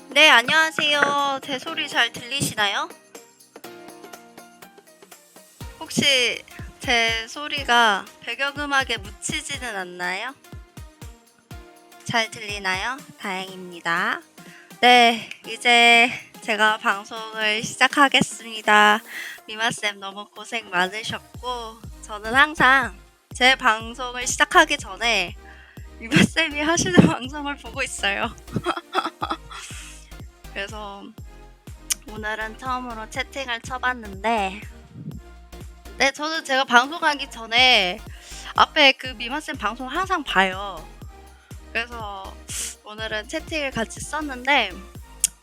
네, 안녕하세요. 제 소리 잘 들리시나요? 혹시 제 소리가 배경음악에 묻히지는 않나요? 잘 들리나요? 다행입니다. 네, 이제 제가 방송을 시작하겠습니다. 미마쌤 너무 고생 많으셨고, 저는 항상 제 방송을 시작하기 전에 미마쌤이 하시는 방송을 보고 있어요. 그래서 오늘은 처음으로 채팅을 쳐봤는데, 네, 저는 제가 방송하기 전에 앞에 그 미마쌤 방송 항상 봐요. 그래서 오늘은 채팅을 같이 썼는데,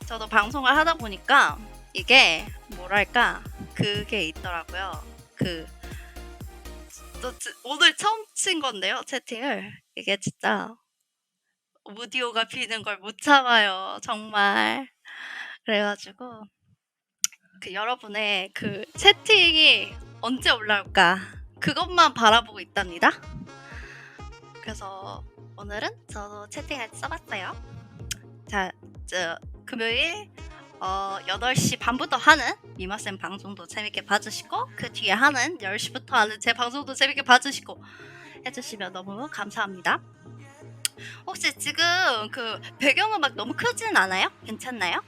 저도 방송을 하다 보니까 이게 뭐랄까, 그게 있더라고요. 오늘 처음 친 건데요, 채팅을. 이게 진짜 오디오가 비는 걸 못 참아요, 정말. 그래가지고, 여러분의 그 채팅이 언제 올라올까, 그것만 바라보고 있답니다. 그래서 오늘은 저도 채팅을 써봤어요. 자, 금요일 8시 반부터 하는 미마쌤 방송도 재밌게 봐주시고, 그 뒤에 하는 10시부터 하는 제 방송도 재밌게 봐주시고 해주시면 너무 감사합니다. 혹시 지금 그 배경음악 너무 크진 않아요? 괜찮나요?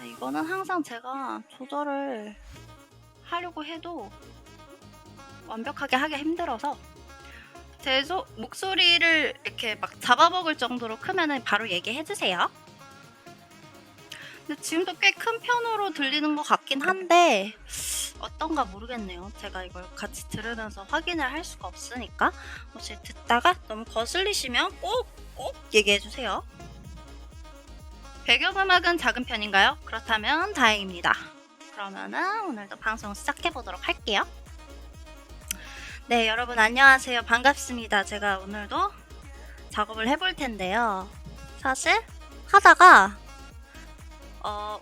이거는 항상 제가 조절을 하려고 해도 완벽하게 하기 힘들어서 제 목소리를 이렇게 막 잡아먹을 정도로 크면은 바로 얘기해주세요. 근데 지금도 꽤 큰 편으로 들리는 것 같긴 한데 어떤가 모르겠네요. 제가 이걸 같이 들으면서 확인을 할 수가 없으니까 혹시 듣다가 너무 거슬리시면 꼭 얘기해주세요. 배경음악은 작은 편인가요? 그렇다면 다행입니다. 그러면은 오늘도 방송 시작해보도록 할게요. 네, 여러분 안녕하세요. 반갑습니다. 제가 오늘도 작업을 해볼 텐데요. 사실 하다가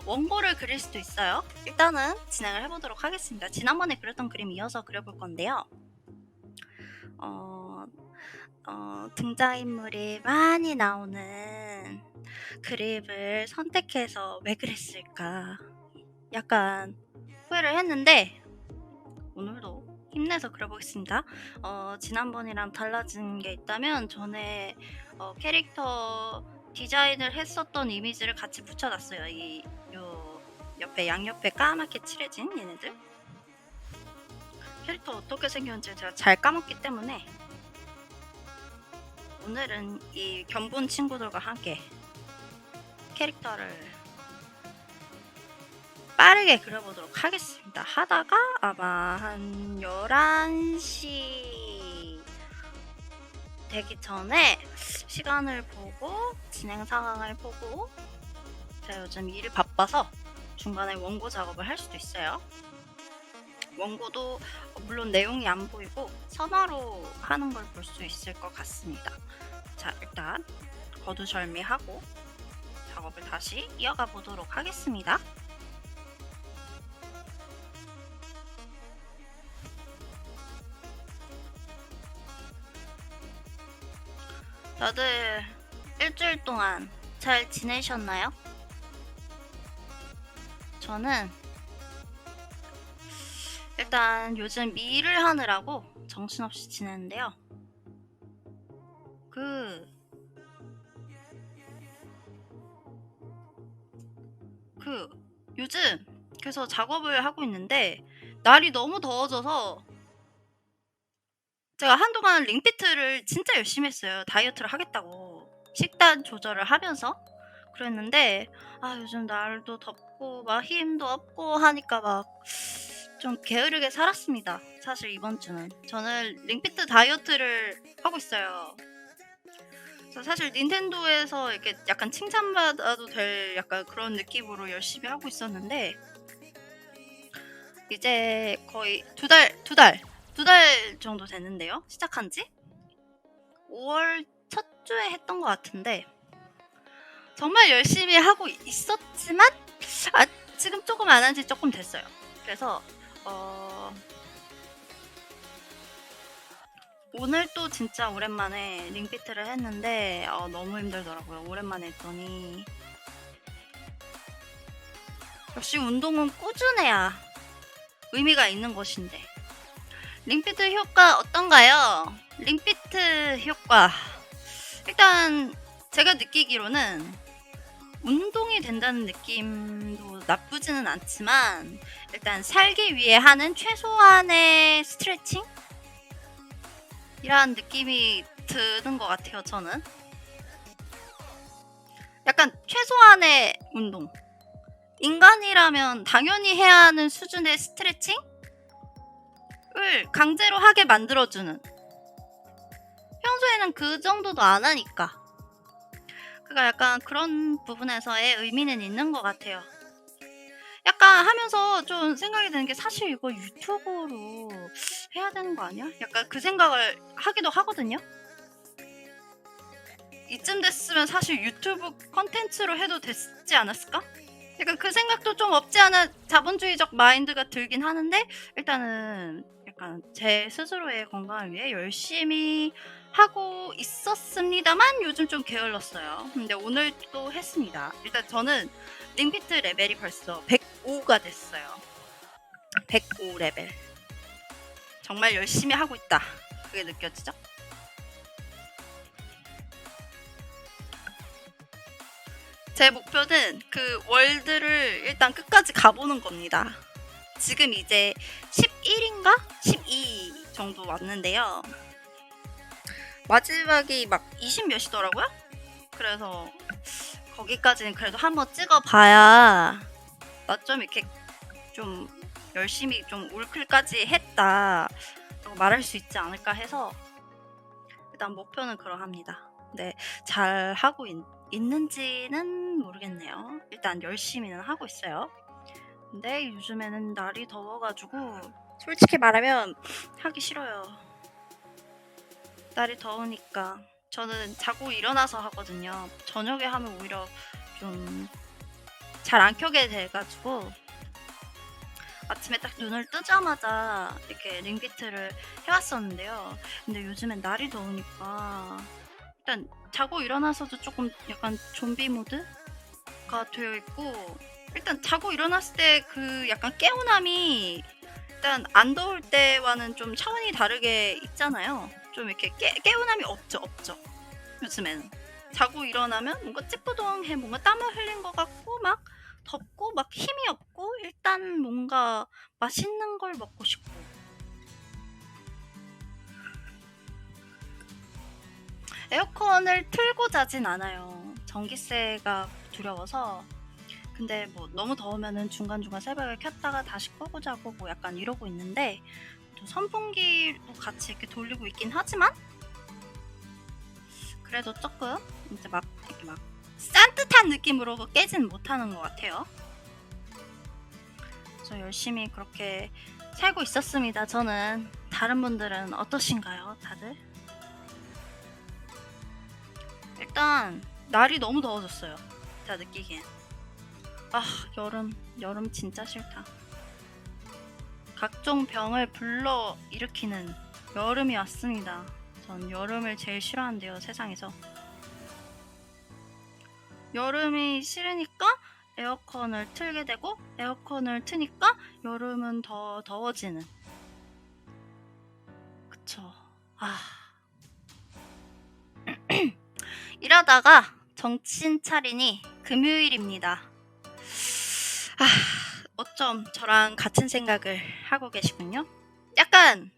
원고를 그릴 수도 있어요. 일단은 진행을 해보도록 하겠습니다. 지난번에 그렸던 그림 이어서 그려볼 건데요. 등장인물이 많이 나오는 그림을 선택해서 왜 그랬을까 약간 후회를 했는데 오늘도 힘내서 그려보겠습니다. 지난번이랑 달라진 게 있다면 전에 캐릭터 디자인을 했었던 이미지를 같이 붙여놨어요. 요 옆에 양옆에 까맣게 칠해진 얘네들. 캐릭터 어떻게 생겼는지 제가 잘 까먹기 때문에 오늘은 이 견본 친구들과 함께 캐릭터를 빠르게 그려보도록 하겠습니다. 하다가 아마 한 11시 되기 전에 시간을 보고 진행 상황을 보고, 제가 요즘 일이 바빠서 중간에 원고 작업을 할 수도 있어요. 원고도 물론 내용이 안 보이고 선화로 하는 걸 볼 수 있을 것 같습니다. 자, 일단 거두절미하고 작업을 다시 이어가 보도록 하겠습니다. 다들 일주일 동안 잘 지내셨나요? 저는 일단 요즘 일을 하느라고 정신없이 지내는데요. 요즘 그래서 작업을 하고 있는데 날이 너무 더워져서 제가 한동안 링피트를 진짜 열심히 했어요. 다이어트를 하겠다고 식단 조절을 하면서 그랬는데 요즘 날도 덥고 막 힘도 없고 하니까 막 좀 게으르게 살았습니다. 사실 이번 주는 저는 링피트 다이어트를 하고 있어요. 그래서 사실 닌텐도에서 이렇게 약간 칭찬받아도 될 약간 그런 느낌으로 열심히 하고 있었는데 이제 거의 두 달 정도 됐는데요. 시작한 지 5월 첫 주에 했던 것 같은데 정말 열심히 하고 있었지만 지금 조금 안 한 지 조금 됐어요. 그래서 오늘 또 진짜 오랜만에 링피트를 했는데 너무 힘들더라고요. 오랜만에 했더니 역시 운동은 꾸준해야 의미가 있는 것인데. 링피트 효과 어떤가요? 링피트 효과. 일단 제가 느끼기로는 운동이 된다는 느낌도 나쁘지는 않지만 일단 살기 위해 하는 최소한의 스트레칭? 이런 느낌이 드는 것 같아요, 저는. 약간 최소한의 운동. 인간이라면 당연히 해야 하는 수준의 스트레칭을 강제로 하게 만들어주는. 평소에는 그 정도도 안 하니까. 그러니까 약간 그런 부분에서의 의미는 있는 것 같아요. 약간 하면서 좀 생각이 드는 게 사실 이거 유튜브로 해야 되는 거 아니야? 약간 그 생각을 하기도 하거든요. 이쯤 됐으면 사실 유튜브 컨텐츠로 해도 됐지 않았을까? 약간 그 생각도 좀 없지 않아 자본주의적 마인드가 들긴 하는데 일단은 약간 제 스스로의 건강을 위해 열심히 하고 있었습니다만 요즘 좀 게을렀어요. 근데 오늘 또 했습니다. 일단 저는 링피트 레벨이 벌써 105가 됐어요. 105 레벨. 정말 열심히 하고 있다. 그게 느껴지죠? 제 목표는 그 월드를 일단 끝까지 가보는 겁니다. 지금 이제 11인가? 12 정도 왔는데요. 마지막이 막 20 몇이더라고요? 그래서 거기까지는 그래도 한번 찍어봐야 나 좀 이렇게 좀 열심히 좀 올클까지 했다 라고 말할 수 있지 않을까 해서 일단 목표는 그러합니다. 네, 잘 하고 있는지는 모르겠네요. 일단 열심히는 하고 있어요. 근데 요즘에는 날이 더워가지고 솔직히 말하면 하기 싫어요. 날이 더우니까 저는 자고 일어나서 하거든요. 저녁에 하면 오히려 좀 잘 안 켜게 돼가지고 아침에 딱 눈을 뜨자마자 이렇게 링피트를 해왔었는데요. 근데 요즘엔 날이 더우니까 일단 자고 일어나서도 조금 약간 좀비 모드가 되어 있고 일단 자고 일어났을 때 그 약간 개운함이 일단 안 더울 때와는 좀 차원이 다르게 있잖아요. 좀 이렇게 개운함이 없죠. 요즘에는 자고 일어나면 뭔가 찌뿌둥해, 뭔가 땀을 흘린 것 같고 막 덥고 막 힘이 없고 일단 뭔가 맛있는 걸 먹고 싶고. 에어컨을 틀고 자진 않아요. 전기세가 두려워서. 근데 뭐 너무 더우면은 중간중간 새벽에 켰다가 다시 끄고 자고 뭐 약간 이러고 있는데 또 선풍기도 같이 이렇게 돌리고 있긴 하지만 그래도 조금 이제 막 이렇게 막 산뜻한 느낌으로 깨진 못하는 것 같아요. 그래서 열심히 그렇게 살고 있었습니다. 저는. 다른 분들은 어떠신가요, 다들? 일단 날이 너무 더워졌어요. 제가 느끼기엔. 아, 여름 진짜 싫다. 각종 병을 불러 일으키는 여름이 왔습니다. 전 여름을 제일 싫어한대요, 세상에서. 여름이 싫으니까 에어컨을 틀게 되고 에어컨을 트니까 여름은 더 더워지는. 그쵸. 아. 이러다가 정신 차리니 금요일입니다. 아, 어쩜 저랑 같은 생각을 하고 계시군요. 약간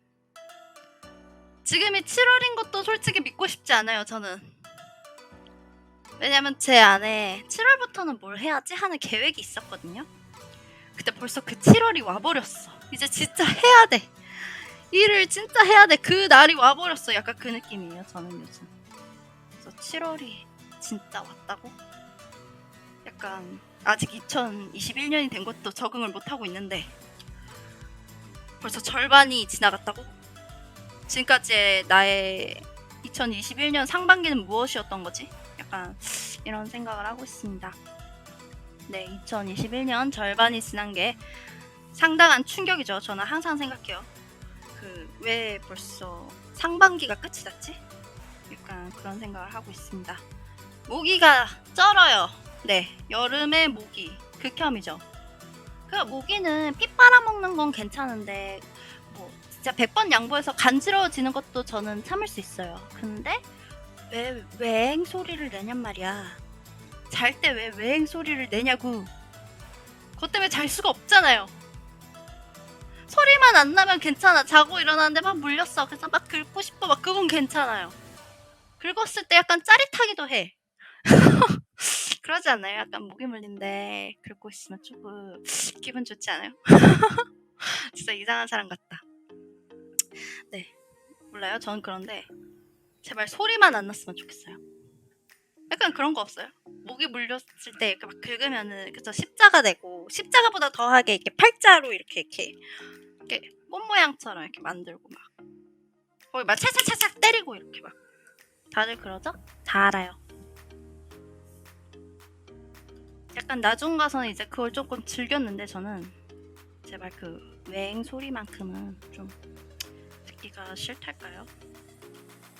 지금이 7월인 것도 솔직히 믿고 싶지 않아요, 저는. 왜냐면 제 안에 7월부터는 뭘 해야지 하는 계획이 있었거든요. 근데 벌써 그 7월이 와버렸어. 이제 진짜 해야 돼. 일을 진짜 해야 돼. 그 날이 와버렸어. 약간 그 느낌이에요, 저는 요즘. 그래서 7월이 진짜 왔다고? 약간 아직 2021년이 된 것도 적응을 못하고 있는데 벌써 절반이 지나갔다고? 지금까지의 나의 2021년 상반기는 무엇이었던 거지? 약간 이런 생각을 하고 있습니다. 네, 2021년 절반이 지난 게 상당한 충격이죠. 저는 항상 생각해요. 왜 벌써 상반기가 끝이 났지? 약간 그런 생각을 하고 있습니다. 모기가 쩔어요. 네, 여름의 모기 극혐이죠. 그 모기는 피 빨아먹는 건 괜찮은데 뭐 진짜 100번 양보해서 간지러워지는 것도 저는 참을 수 있어요. 근데 왜 외행 소리를 내냔 말이야. 잘 때 왜 외행 소리를 내냐고. 그것 때문에 잘 수가 없잖아요. 소리만 안 나면 괜찮아. 자고 일어나는데 막 물렸어. 그래서 막 긁고 싶어. 막 그건 괜찮아요. 긁었을 때 약간 짜릿하기도 해. 그러지 않나요? 약간 모기 물린데 긁고 있으면 조금 기분 좋지 않아요? 진짜 이상한 사람 같다. 네, 몰라요. 저는 그런데 제발 소리만 안 났으면 좋겠어요. 약간 그런 거 없어요? 모기 물렸을 때 이렇게 막 긁으면은 그쵸 십자가 되고 십자가보다 더하게 이렇게 팔자로 이렇게 꽃 모양처럼 이렇게 만들고 막 거기 막 찰찰찰찰 때리고 이렇게 막 다들 그러죠? 다 알아요. 약간 나중 가서는 이제 그걸 조금 즐겼는데 저는 제발 그 외행 소리만큼은 좀 듣기가 싫달까요?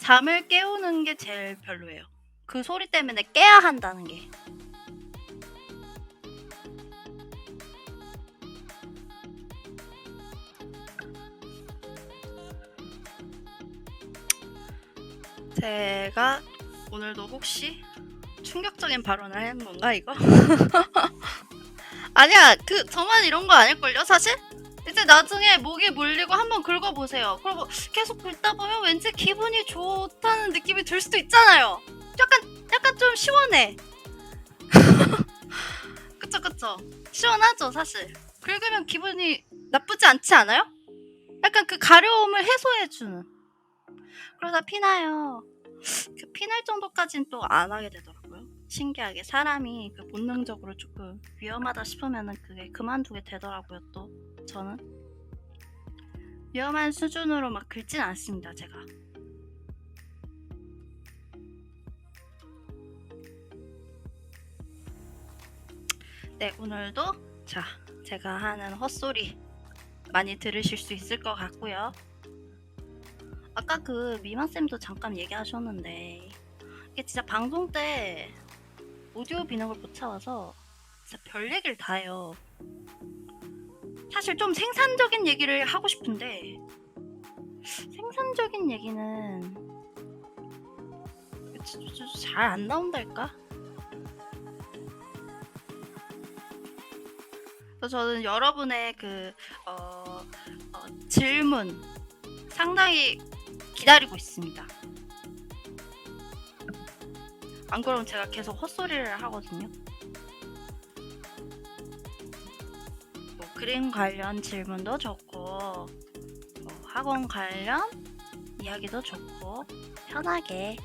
잠을 깨우는 게 제일 별로예요. 그 소리 때문에 깨야 한다는 게. 제가 오늘도 혹시 충격적인 발언을 한 건가 이거? 아니야, 그 저만 이런 거 아닐걸요 사실? 이제 나중에 목이 물리고 한번 긁어보세요. 그리고 계속 긁다 보면 왠지 기분이 좋다는 느낌이 들 수도 있잖아요. 약간 좀 시원해. 그쵸. 시원하죠 사실. 긁으면 기분이 나쁘지 않지 않아요? 약간 그 가려움을 해소해주는. 그러다 피나요. 그 피날 정도까진 또 안 하게 되더라고요. 신기하게 사람이 그 본능적으로 조금 위험하다 싶으면은 그게 그만두게 되더라고요. 또 저는 위험한 수준으로 막 긁진 않습니다. 제가. 네, 오늘도 자 제가 하는 헛소리 많이 들으실 수 있을 것 같고요. 아까 그 미만쌤도 잠깐 얘기하셨는데 이게 진짜 방송 때 오디오 비능을 못 참아서 진짜 별 얘기를 다 해요. 사실 좀 생산적인 얘기를 하고 싶은데 생산적인 얘기는 잘 안 나온달까? 그래서 저는 여러분의 그 질문 상당히 기다리고 있습니다. 안 그러면 제가 계속 헛소리를 하거든요. 뭐 그림 관련 질문도 좋고 학원 관련 이야기도 좋고 편하게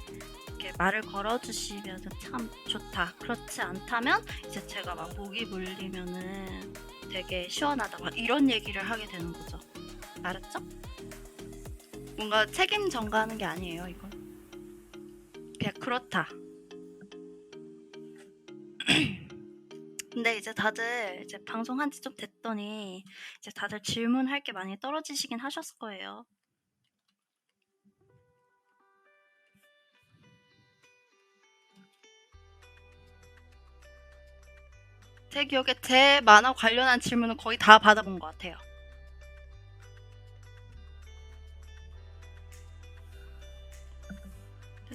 이렇게 말을 걸어주시면 참 좋다. 그렇지 않다면 이제 제가 막 목이 물리면은 되게 시원하다 막 이런 얘기를 하게 되는 거죠. 알았죠? 뭔가 책임 전가하는 게 아니에요, 이건. 그냥 그렇다. 근데 이제 다들 이제 방송한 지 좀 됐더니 이제 다들 질문할 게 많이 떨어지시긴 하셨을 거예요. 제 기억에 제 만화 관련한 질문은 거의 다 받아본 것 같아요.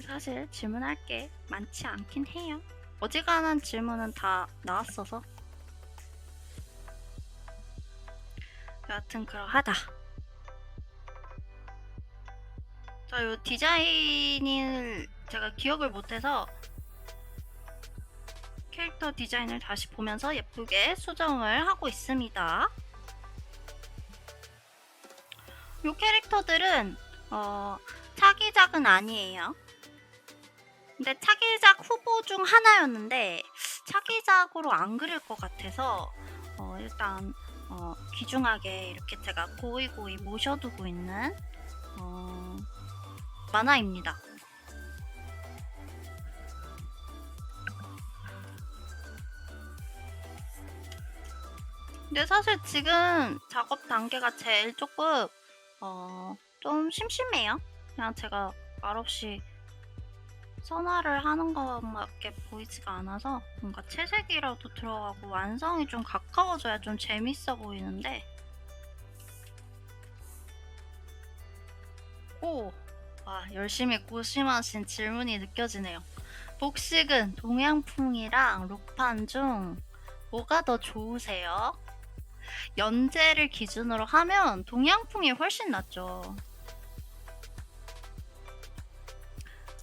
사실 질문할 게 많지 않긴 해요. 어지간한 질문은 다 나왔어서 여하튼 그러하다. 저 요 디자인을 제가 기억을 못해서 캐릭터 디자인을 다시 보면서 예쁘게 수정을 하고 있습니다. 요 캐릭터들은 차기작은 아니에요. 근데 차기작 후보 중 하나였는데 차기작으로 안 그릴 것 같아서 일단 귀중하게 이렇게 제가 고이고이 모셔두고 있는 만화입니다. 근데 사실 지금 작업 단계가 제일 조금 좀 심심해요. 그냥 제가 말없이 선화를 하는 것밖에 보이지가 않아서 뭔가 채색이라도 들어가고 완성이 좀 가까워져야 좀 재밌어 보이는데. 오! 와, 열심히 고심하신 질문이 느껴지네요. 복식은 동양풍이랑 록판 중 뭐가 더 좋으세요? 연재를 기준으로 하면 동양풍이 훨씬 낫죠.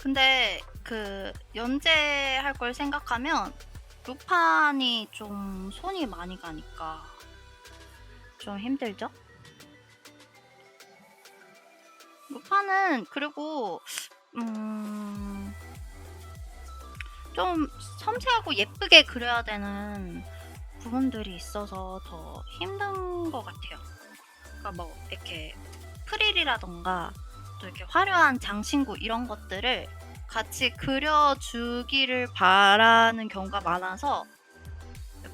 근데 그 연재할 걸 생각하면 록판이 좀 손이 많이 가니까 좀 힘들죠? 록판은 그리고 좀 섬세하고 예쁘게 그려야 되는 부분들이 있어서 더 힘든 것 같아요. 그러니까 뭐 이렇게 프릴이라던가 또 이렇게 화려한 장신구 이런 것들을 같이 그려주기를 바라는 경우가 많아서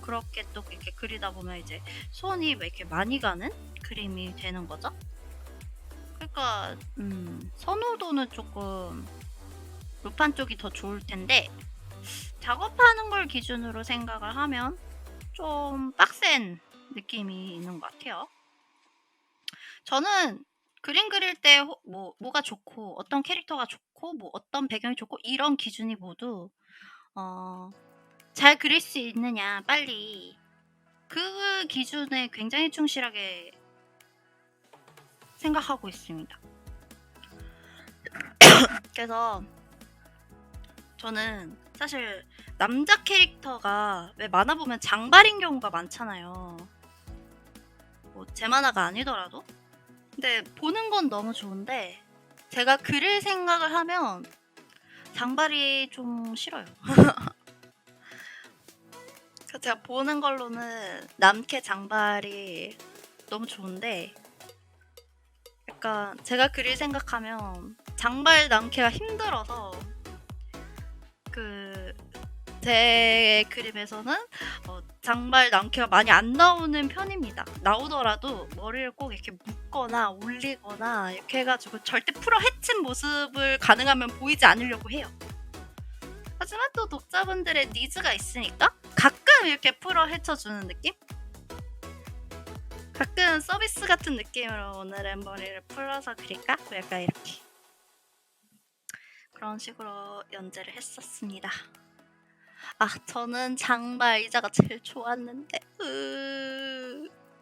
그렇게 또 이렇게 그리다 보면 이제 손이 왜 이렇게 많이 가는 그림이 되는 거죠. 그러니까 선호도는 조금 루판 쪽이 더 좋을 텐데 작업하는 걸 기준으로 생각을 하면 좀 빡센 느낌이 있는 것 같아요. 저는 그림 그릴 때 뭐가 좋고 어떤 캐릭터가 좋고 뭐 어떤 배경이 좋고 이런 기준이 모두 잘 그릴 수 있느냐 빨리 그 기준에 굉장히 충실하게 생각하고 있습니다. 그래서 저는 사실 남자 캐릭터가 왜 만화 보면 장발인 경우가 많잖아요. 뭐 제 만화가 아니더라도. 근데 보는 건 너무 좋은데 제가 그릴 생각을 하면 장발이 좀 싫어요. 제가 보는 걸로는 남캐 장발이 너무 좋은데 약간 제가 그릴 생각하면 장발 남캐가 힘들어서 제 그림에서는 장발 남캐가 많이 안 나오는 편입니다. 나오더라도 머리를 꼭 이렇게 묶거나 올리거나 이렇게 해가지고 절대 풀어 헤친 모습을 가능하면 보이지 않으려고 해요. 하지만 또 독자분들의 니즈가 있으니까 가끔 이렇게 풀어 헤쳐주는 느낌? 가끔 서비스 같은 느낌으로 오늘은 머리를 풀어서 그릴까? 뭐 약간 이렇게 그런 식으로 연재를 했었습니다. 저는 장발 이자가 제일 좋았는데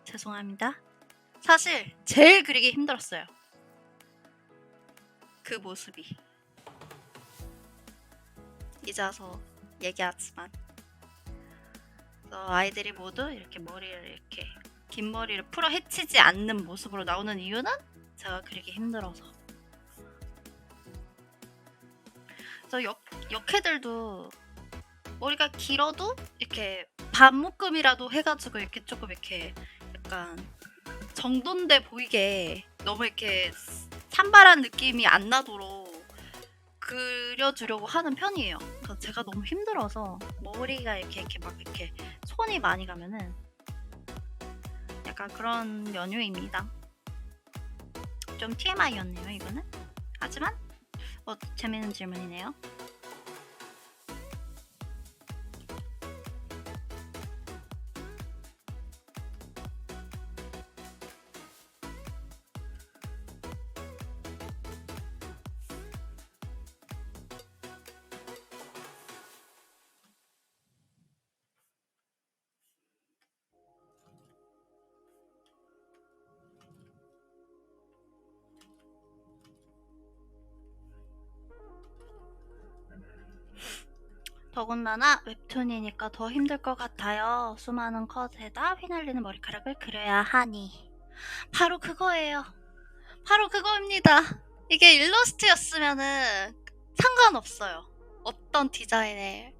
죄송합니다. 사실 제일 그리기 힘들었어요. 그 모습이 이자서 얘기하지만 아이들이 모두 이렇게 머리를 이렇게 긴 머리를 풀어 헤치지 않는 모습으로 나오는 이유는 제가 그리기 힘들어서. 그래서 역캐들도 머리가 길어도 이렇게 반묶음이라도 해가지고 이렇게 조금 이렇게 약간 정돈돼 보이게 너무 이렇게 산발한 느낌이 안 나도록 그려주려고 하는 편이에요. 그래서 제가 너무 힘들어서 머리가 이렇게 막 이렇게 손이 많이 가면은 약간 그런 연유입니다. 좀 TMI였네요, 이거는. 하지만 재밌는 질문이네요. 더군다나 웹툰이니까 더 힘들 것 같아요. 수많은 컷에다 휘날리는 머리카락을 그려야 하니. 바로 그거예요. 바로 그거입니다. 이게 일러스트였으면은 상관없어요. 어떤 디자인에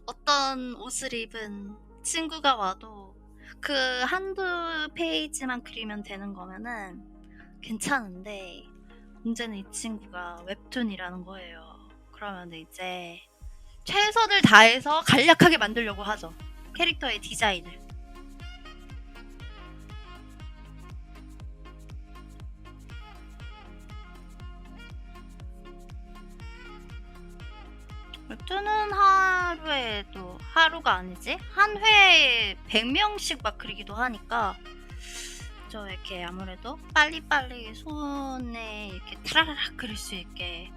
어떤 옷을 입은 친구가 와도 그 한두 페이지만 그리면 되는 거면은 괜찮은데 문제는 이 친구가 웹툰이라는 거예요. 그러면 이제 최선을 다해서 간략하게 만들려고 하죠. 캐릭터의 디자인을. 뜨는 하루에도 하루가 아니지 한 회에 100명씩 막 그리기도 하니까 저 이렇게 아무래도 빨리빨리 손에 이렇게 타라라락 그릴 수 있게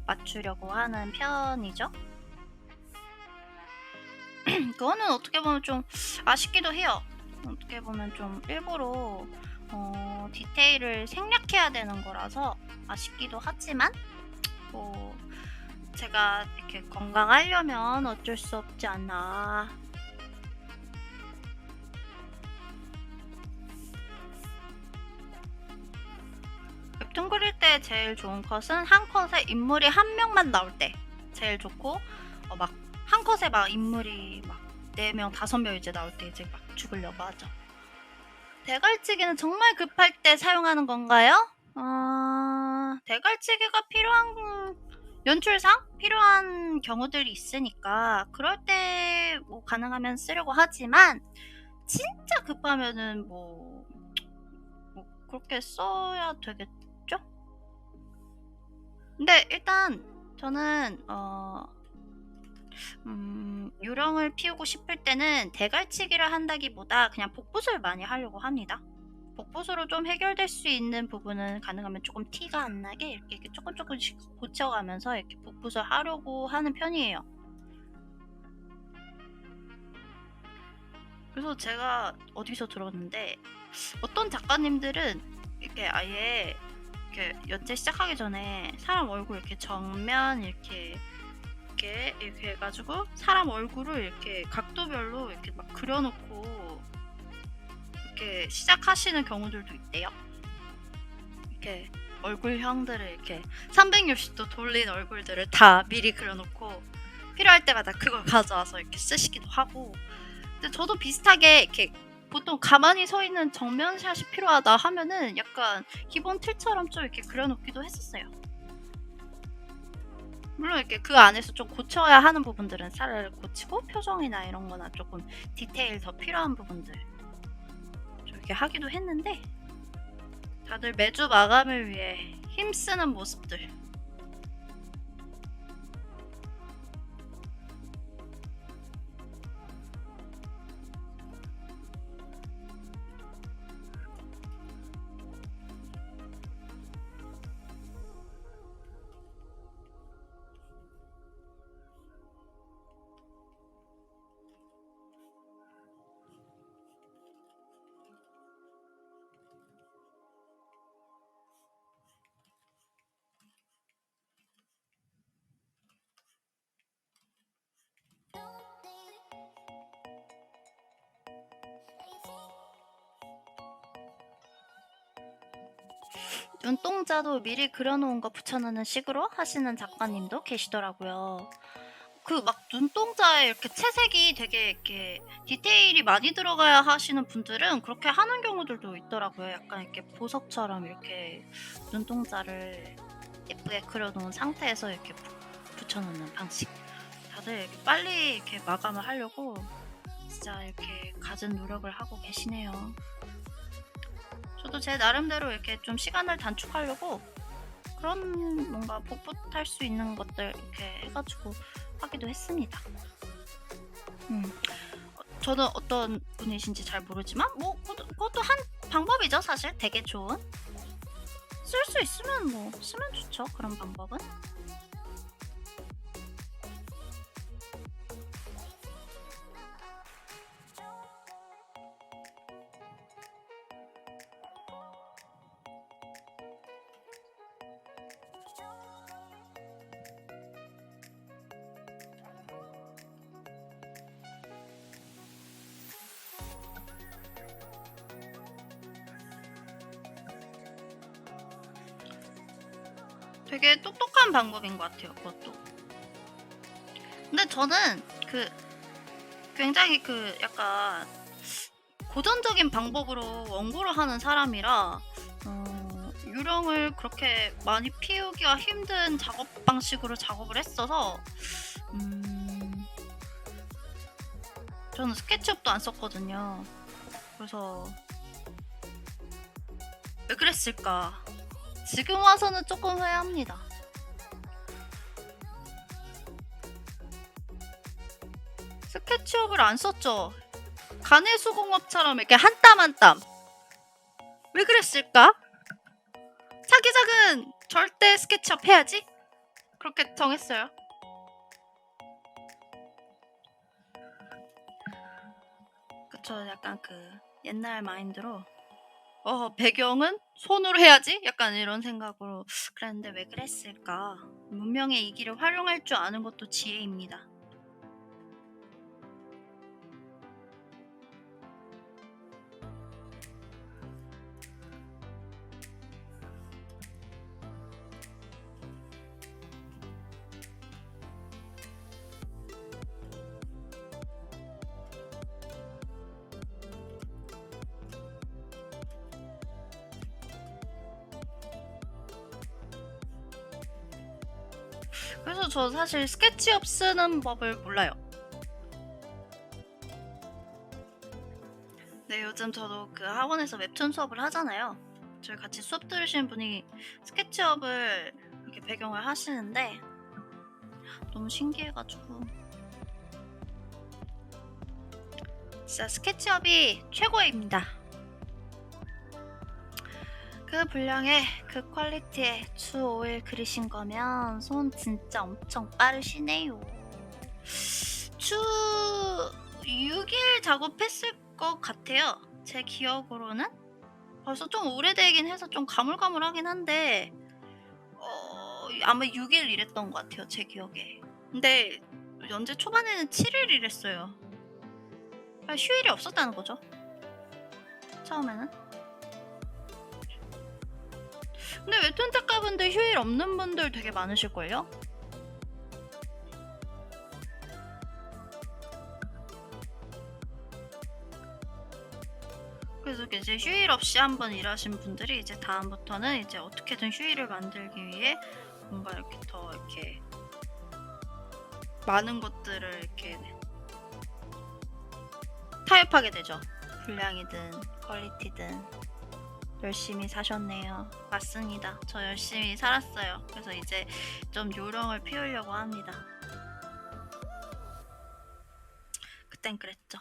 맞추려고 하는 편이죠. 그거는 어떻게 보면 좀 아쉽기도 해요. 어떻게 보면 좀 일부러 디테일을 생략해야 되는 거라서 아쉽기도 하지만 뭐 제가 이렇게 건강하려면 어쩔 수 없지 않나. 웹툰 그릴 때 제일 좋은 컷은 한 컷에 인물이 한 명만 나올 때 제일 좋고 막 한 컷에 막 인물이 막 4명, 5명 이제 나올 때 이제 막 죽으려고 하죠. 대갈치기는 정말 급할 때 사용하는 건가요? 대갈치기가 필요한 연출상 필요한 경우들이 있으니까 그럴 때 뭐 가능하면 쓰려고 하지만 진짜 급하면은 뭐 그렇게 써야 되겠죠? 근데 일단 저는 요령을 피우고 싶을 때는 대갈치기를 한다기보다 그냥 복붙을 많이 하려고 합니다. 복붙으로 좀 해결될 수 있는 부분은 가능하면 조금 티가 안 나게 이렇게 조금씩 고쳐가면서 이렇게 복붙을 하려고 하는 편이에요. 그래서 제가 어디서 들었는데 어떤 작가님들은 이렇게 아예 이렇게 연재 시작하기 전에 사람 얼굴 이렇게 정면 이렇게 해가지고 사람 얼굴을 이렇게 각도별로 이렇게 막 그려놓고 이렇게 시작하시는 경우들도 있대요. 이렇게 얼굴형들을 이렇게 360도 돌린 얼굴들을 다 미리 그려놓고 필요할 때마다 그걸 가져와서 이렇게 쓰시기도 하고. 근데 저도 비슷하게 이렇게 보통 가만히 서 있는 정면샷이 필요하다 하면은 약간 기본 틀처럼 좀 이렇게 그려놓기도 했었어요. 물론 이렇게 그 안에서 좀 고쳐야 하는 부분들은 차라리 고치고 표정이나 이런 거나 조금 디테일 더 필요한 부분들 좀 이렇게 하기도 했는데 다들 매주 마감을 위해 힘쓰는 모습들. 눈동자도 미리 그려놓은 거 붙여놓는 식으로 하시는 작가님도 계시더라고요. 그 막 눈동자에 이렇게 채색이 되게 이렇게 디테일이 많이 들어가야 하시는 분들은 그렇게 하는 경우들도 있더라고요. 약간 이렇게 보석처럼 이렇게 눈동자를 예쁘게 그려놓은 상태에서 이렇게 붙여놓는 방식. 다들 이렇게 빨리 이렇게 마감을 하려고 진짜 이렇게 갖은 노력을 하고 계시네요. 저도 제 나름대로 이렇게 좀 시간을 단축하려고 그런 뭔가 복붙할 수 있는 것들 이렇게 해가지고 하기도 했습니다. 저는 어떤 분이신지 잘 모르지만 뭐 그것도 한 방법이죠. 사실 되게 좋은. 쓸 수 있으면 뭐 쓰면 좋죠. 그런 방법은. 되게 똑똑한 방법인 것 같아요. 그것도. 근데 저는 그 굉장히 그 약간 고전적인 방법으로 원고를 하는 사람이라 유령을 그렇게 많이 피우기가 힘든 작업 방식으로 작업을 했어서 저는 스케치업도 안 썼거든요. 그래서 왜 그랬을까? 지금 와서는 조금 후회합니다. 스케치업을 안 썼죠. 가내수공업처럼 이렇게 한 땀 한 땀. 왜 그랬을까? 차기작은 절대 스케치업 해야지. 그렇게 정했어요. 그쵸. 약간 그 옛날 마인드로 배경은 손으로 해야지? 약간 이런 생각으로 그랬는데 왜 그랬을까? 문명의 이기를 활용할 줄 아는 것도 지혜입니다. 그래서 저 사실 스케치업 쓰는 법을 몰라요. 네, 요즘 저도 그 학원에서 웹툰 수업을 하잖아요. 저희 같이 수업 들으시는 분이 스케치업을 이렇게 배경을 하시는데 너무 신기해가지고 진짜 스케치업이 최고입니다. 그 분량에 그 퀄리티에 주 5일 그리신 거면 손 진짜 엄청 빠르시네요. 주 6일 작업했을 것 같아요. 제 기억으로는 벌써 좀 오래되긴 해서 좀 가물가물하긴 한데 아마 6일 일했던 것 같아요, 제 기억에. 근데 연재 초반에는 7일 일했어요. 휴일이 없었다는 거죠, 처음에는. 근데 웹툰 작가분들 휴일 없는 분들 되게 많으실걸요? 그래서 이제 휴일 없이 한번 일하신 분들이 이제 다음부터는 이제 어떻게든 휴일을 만들기 위해 뭔가 이렇게 더 이렇게 많은 것들을 이렇게 타협하게 되죠. 분량이든 퀄리티든. 열심히 사셨네요. 맞습니다. 저 열심히 살았어요. 그래서 이제 좀 요령을 피우려고 합니다. 그땐 그랬죠.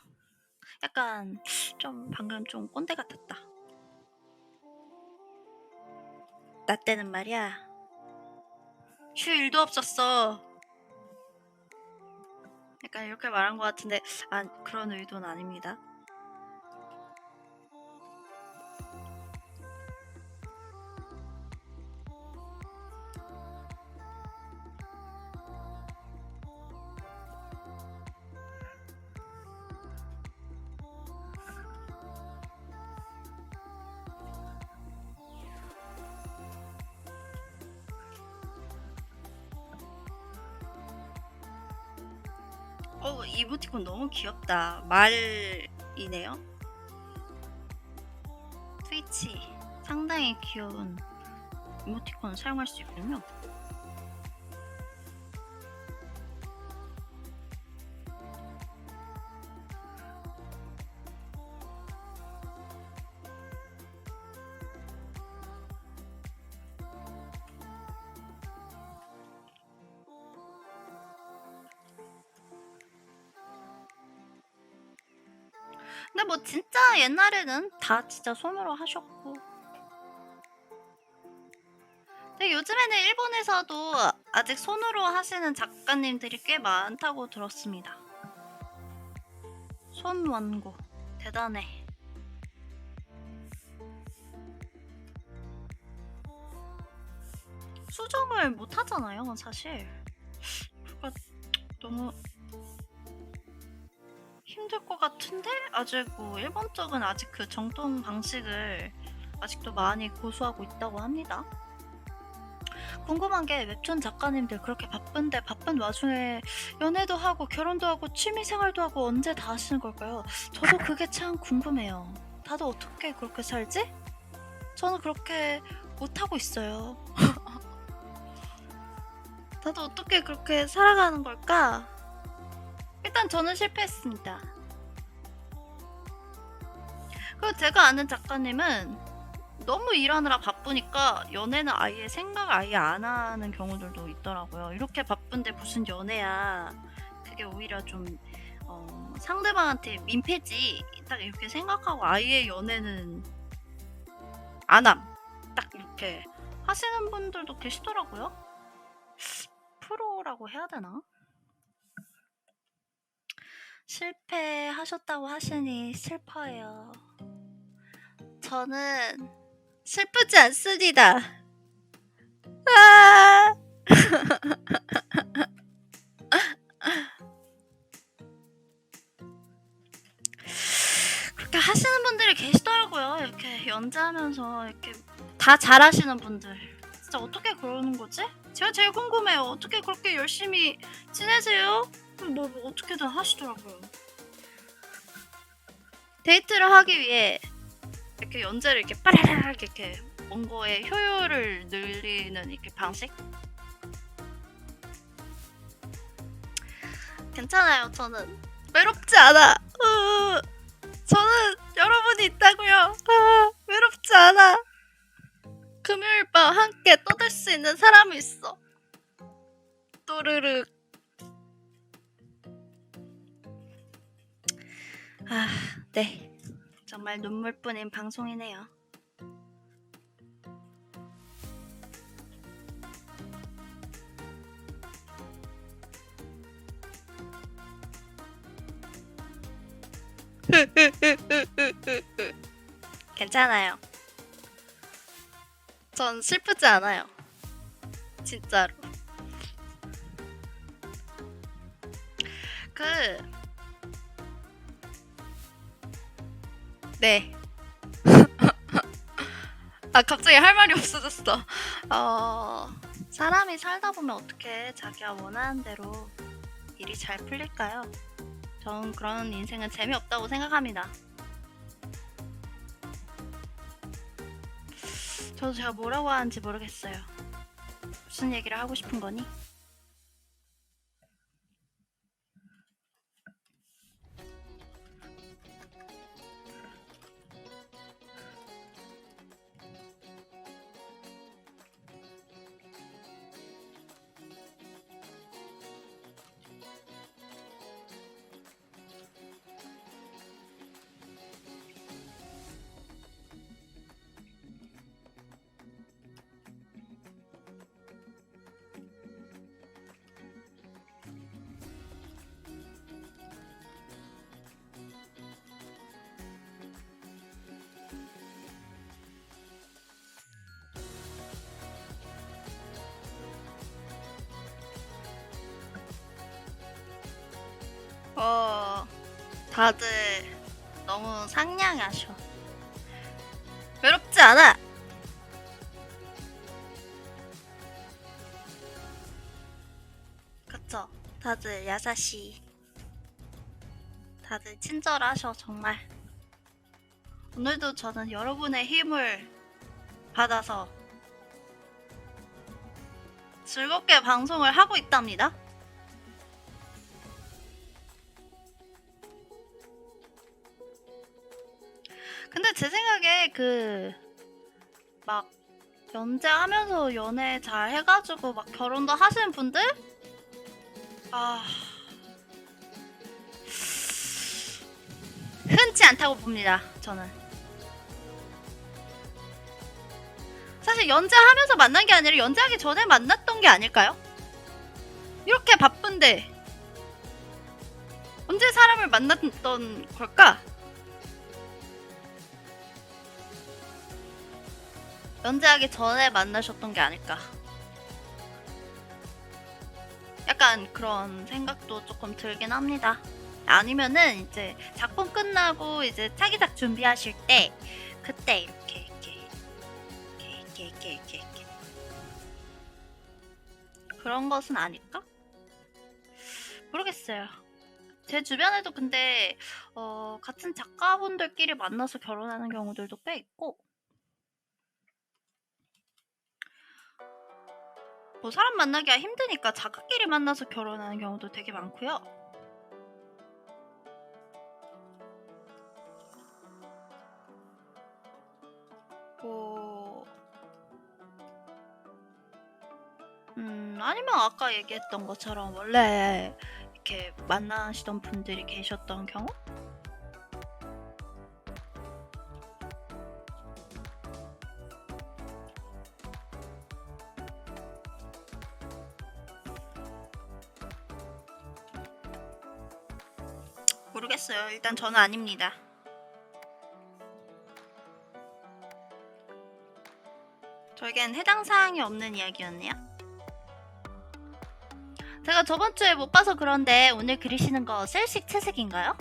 약간 좀 방금 좀 꼰대 같았다. 나 때는 말이야, 휴일도 없었어. 약간 이렇게 말한 것 같은데 그런 의도는 아닙니다. 이모티콘 너무 귀엽다. 말이네요. 트위치 상당히 귀여운 이모티콘을 사용할 수 있군요. 근데 뭐 진짜 옛날에는 다 진짜 손으로 하셨고, 근데 요즘에는 일본에서도 아직 손으로 하시는 작가님들이 꽤 많다고 들었습니다. 손원고 대단해. 수정을 못 하잖아요, 사실. 그러니까 너무 힘들 것 같은데 아직 뭐 일본 쪽은 아직 그 정통 방식을 아직도 많이 고수하고 있다고 합니다. 궁금한 게 웹툰 작가님들 그렇게 바쁜데 바쁜 와중에 연애도 하고 결혼도 하고 취미생활도 하고 언제 다 하시는 걸까요? 저도 그게 참 궁금해요. 다들 어떻게 그렇게 살지? 저는 그렇게 못하고 있어요. 다들 어떻게 그렇게 살아가는 걸까? 일단 저는 실패했습니다. 그리고 제가 아는 작가님은 너무 일하느라 바쁘니까 연애는 아예 생각을 아예 안 하는 경우들도 있더라고요. 이렇게 바쁜데 무슨 연애야. 그게 오히려 좀 상대방한테 민폐지 딱 이렇게 생각하고 아예 연애는 안함. 딱 이렇게 하시는 분들도 계시더라고요. 프로라고 해야 되나? 실패하셨다고 하시니 슬퍼요. 저는 슬프지 않습니다. 아! 그렇게 하시는 분들이 계시더라고요. 이렇게 연재하면서 이렇게 다 잘하시는 분들. 진짜 어떻게 그러는 거지? 제가 제일 궁금해요. 어떻게 그렇게 열심히 지내세요? 뭐 어떻게든 하시더라고요. 데이트를 하기 위해 이렇게 연재를 이렇게 빠라락 이렇게 원고의 효율을 늘리는 이렇게 방식? 괜찮아요. 저는 외롭지 않아. 저는 여러분이 있다고요. 외롭지 않아. 금요일 밤 함께 떠들 수 있는 사람이 있어. 또르륵. 네. 정말 눈물뿐인 방송이네요. 괜찮아요. 전 슬프지 않아요. 진짜로. 네. 갑자기 할 말이 없어졌어. 사람이 살다 보면 어떻게 자기가 원하는 대로 일이 잘 풀릴까요? 전 그런 인생은 재미없다고 생각합니다. 저도 제가 뭐라고 하는지 모르겠어요. 무슨 얘기를 하고 싶은 거니? 다들 너무 상냥하셔. 외롭지 않아. 그쵸? 다들 야사시. 다들 친절하셔 정말. 오늘도 저는 여러분의 힘을 받아서 즐겁게 방송을 하고 있답니다. 근데 제 생각에 막 연재하면서 연애 잘 해가지고 막 결혼도 하시는 분들? 흔치 않다고 봅니다. 저는 사실 연재하면서 만난 게 아니라 연재하기 전에 만났던 게 아닐까요? 이렇게 바쁜데 언제 사람을 만났던 걸까? 연재하기 전에 만나셨던 게 아닐까. 약간 그런 생각도 조금 들긴 합니다. 아니면은 이제 작품 끝나고 이제 차기작 준비하실 때 그때 이렇게 그런 것은 아닐까? 모르겠어요. 제 주변에도 근데 같은 작가분들끼리 만나서 결혼하는 경우들도 꽤 있고 뭐 사람 만나기가 힘드니까 작가끼리 만나서 결혼하는 경우도 되게 많고요. 아니면 아까 얘기했던 것처럼 원래 이렇게 만나시던 분들이 계셨던 경우? 모르겠어요. 일단 저는 아닙니다. 저에겐 해당 사항이 없는 이야기였네요. 제가 저번 주에 못 봐서 그런데 오늘 그리시는 거 셀식 채색인가요?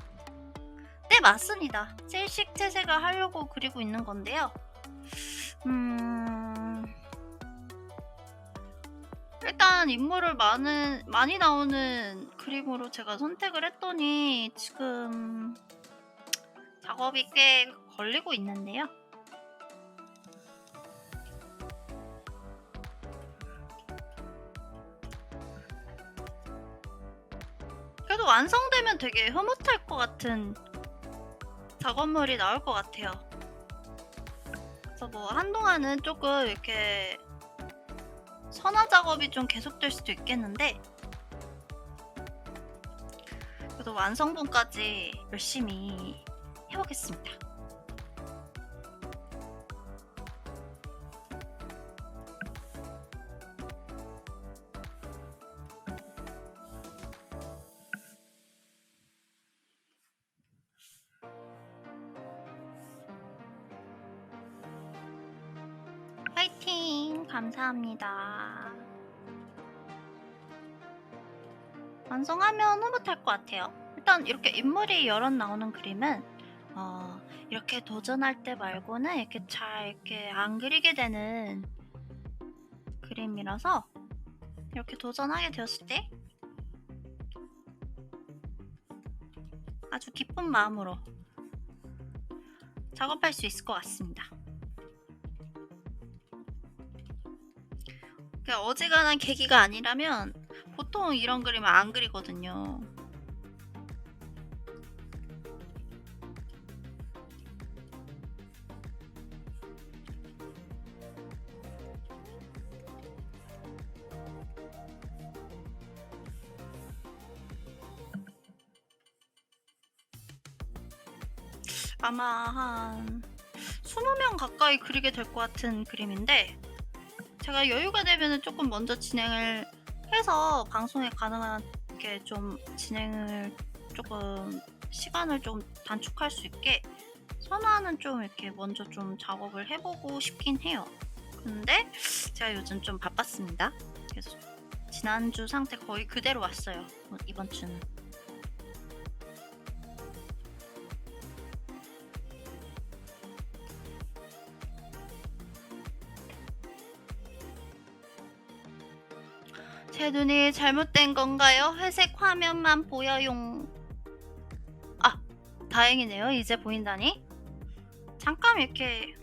네, 맞습니다. 셀식 채색을 하려고 그리고 있는 건데요. 일단 인물을 많이 나오는 그림으로 제가 선택을 했더니 지금 작업이 꽤 걸리고 있는데요. 그래도 완성되면 되게 흐뭇할 것 같은 작업물이 나올 것 같아요. 그래서 뭐 한동안은 조금 이렇게 선화 작업이 좀 계속될 수도 있겠는데, 그래도 완성본까지 열심히 해보겠습니다. 화이팅! 감사합니다. 완성하면 흐뭇할 것 같아요. 일단 이렇게 인물이 여럿 나오는 그림은 이렇게 도전할 때 말고는 이렇게 잘 이렇게 안 그리게 되는 그림이라서 이렇게 도전하게 되었을 때 아주 기쁜 마음으로 작업할 수 있을 것 같습니다. 어지간한 계기가 아니라면 보통 이런 그림을 안 그리거든요. 아마 한 20명 가까이 그리게 될 것 같은 그림인데, 제가 여유가 되면 조금 먼저 진행을 해서 방송에 가능하게 좀 진행을 조금 시간을 좀 단축할 수 있게 선화는 좀 이렇게 먼저 좀 작업을 해보고 싶긴 해요. 근데 제가 요즘 좀 바빴습니다. 그래서 지난주 상태 거의 그대로 왔어요. 이번 주는. 제 눈이 잘못된 건가요? 회색 화면만 보여용. 아, 다행이네요. 이제 보인다니. 잠깐 이렇게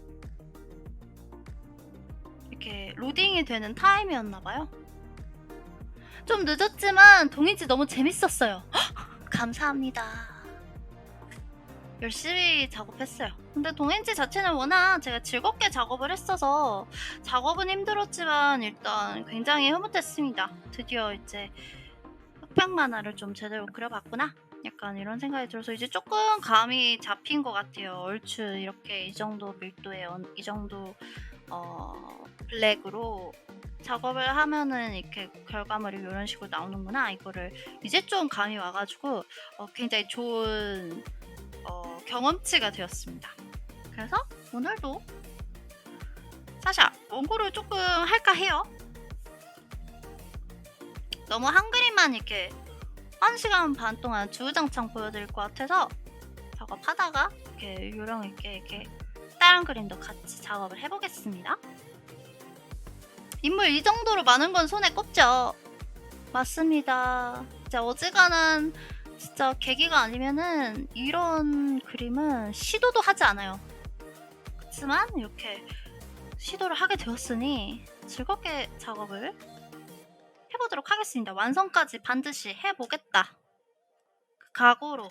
로딩이 되는 타임이었나봐요. 좀 늦었지만 동인지 너무 재밌었어요. 감사합니다. 열심히 작업했어요. 근데 동인지 자체는 워낙 제가 즐겁게 작업을 했어서 작업은 힘들었지만 일단 굉장히 흐뭇했습니다. 드디어 이제 흑백 만화를 좀 제대로 그려봤구나, 약간 이런 생각이 들어서 이제 조금 감이 잡힌 것 같아요. 얼추 이렇게 이 정도 밀도의 이 정도 블랙으로 작업을 하면은 이렇게 결과물이 이런 식으로 나오는구나, 이거를 이제 좀 감이 와가지고 굉장히 좋은 경험치가 되었습니다. 그래서 오늘도 사실 원고를 조금 할까 해요. 너무 한 그림만 이렇게 1시간 반 동안 주구장창 보여드릴 것 같아서 작업하다가 이렇게 요령 있게 이렇게 다른 그림도 같이 작업을 해보겠습니다. 인물 이 정도로 많은 건 손에 꼽죠. 맞습니다. 진짜 어지간한 진짜 계기가 아니면은 이런 그림은 시도도 하지 않아요. 그렇지만 이렇게 시도를 하게 되었으니 즐겁게 작업을 해보도록 하겠습니다. 완성까지 반드시 해보겠다, 그 각오로.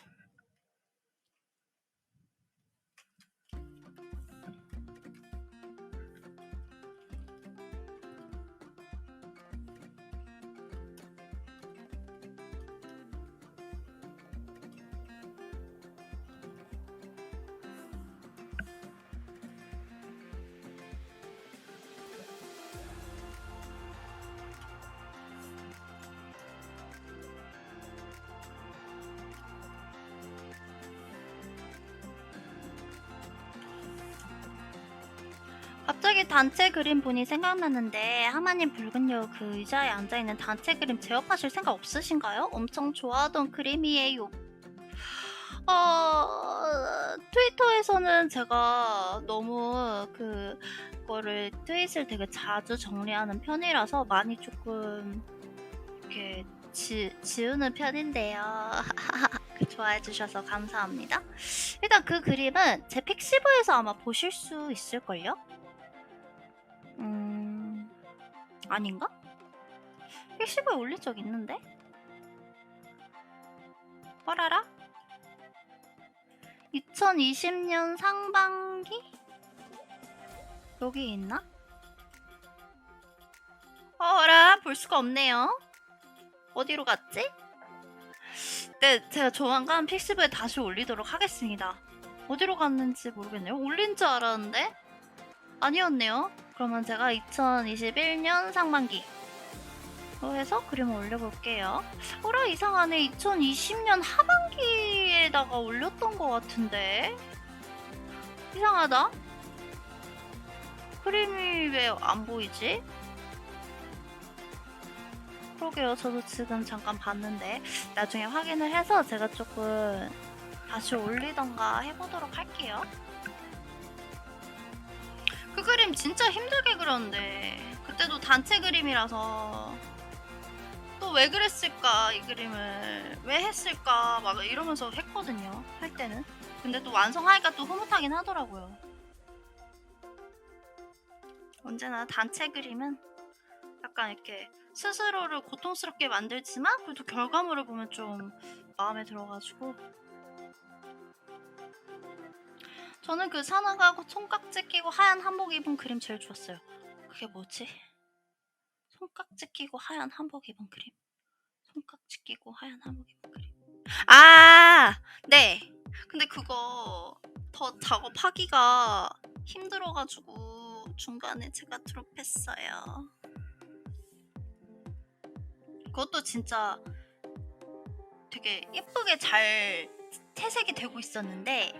갑자기 단체 그림 보니 생각났는데 하마님 붉은 여우 그 의자에 앉아있는 단체 그림 제어하실 생각 없으신가요? 엄청 좋아하던 그림이에요. 트위터에서는 제가 너무 그거를 트윗을 되게 자주 정리하는 편이라서 많이 조금 이렇게 지우는 편인데요. 좋아해 주셔서 감사합니다. 일단 그 그림은 제 픽시브에서 아마 보실 수 있을걸요? 아닌가? 픽시브에 올린 적 있는데? 어라라? 2020년 상반기? 여기 있나? 어라, 볼 수가 없네요. 어디로 갔지? 네, 제가 조만간 픽시브에 다시 올리도록 하겠습니다. 어디로 갔는지 모르겠네요. 올린 줄 알았는데 아니었네요. 그러면 제가 2021년 상반기 로 해서 그림을 올려볼게요. 어라, 이상하네. 2020년 하반기에다가 올렸던 것 같은데 이상하다. 그림이 왜 안 보이지? 그러게요. 저도 지금 잠깐 봤는데 나중에 확인을 해서 제가 조금 다시 올리던가 해보도록 할게요. 그 그림 진짜 힘들게 그렸는데 그때도 단체 그림이라서 또 왜 그랬을까, 이 그림을 왜 했을까 막 이러면서 했거든요, 할 때는. 근데 또 완성하니까 또 흐뭇하긴 하더라고요. 언제나 단체 그림은 약간 이렇게 스스로를 고통스럽게 만들지만 그래도 결과물을 보면 좀 마음에 들어가지고. 저는 그 산화가 손깍지 끼고 하얀 한복 입은 그림 제일 좋았어요. 그게 뭐지? 손깍지 끼고 하얀 한복 입은 그림. 손깍지 끼고 하얀 한복 입은 그림. 아, 네. 근데 그거 더 작업하기가 힘들어가지고 중간에 제가 드롭했어요. 그것도 진짜 되게 예쁘게 잘 채색이 되고 있었는데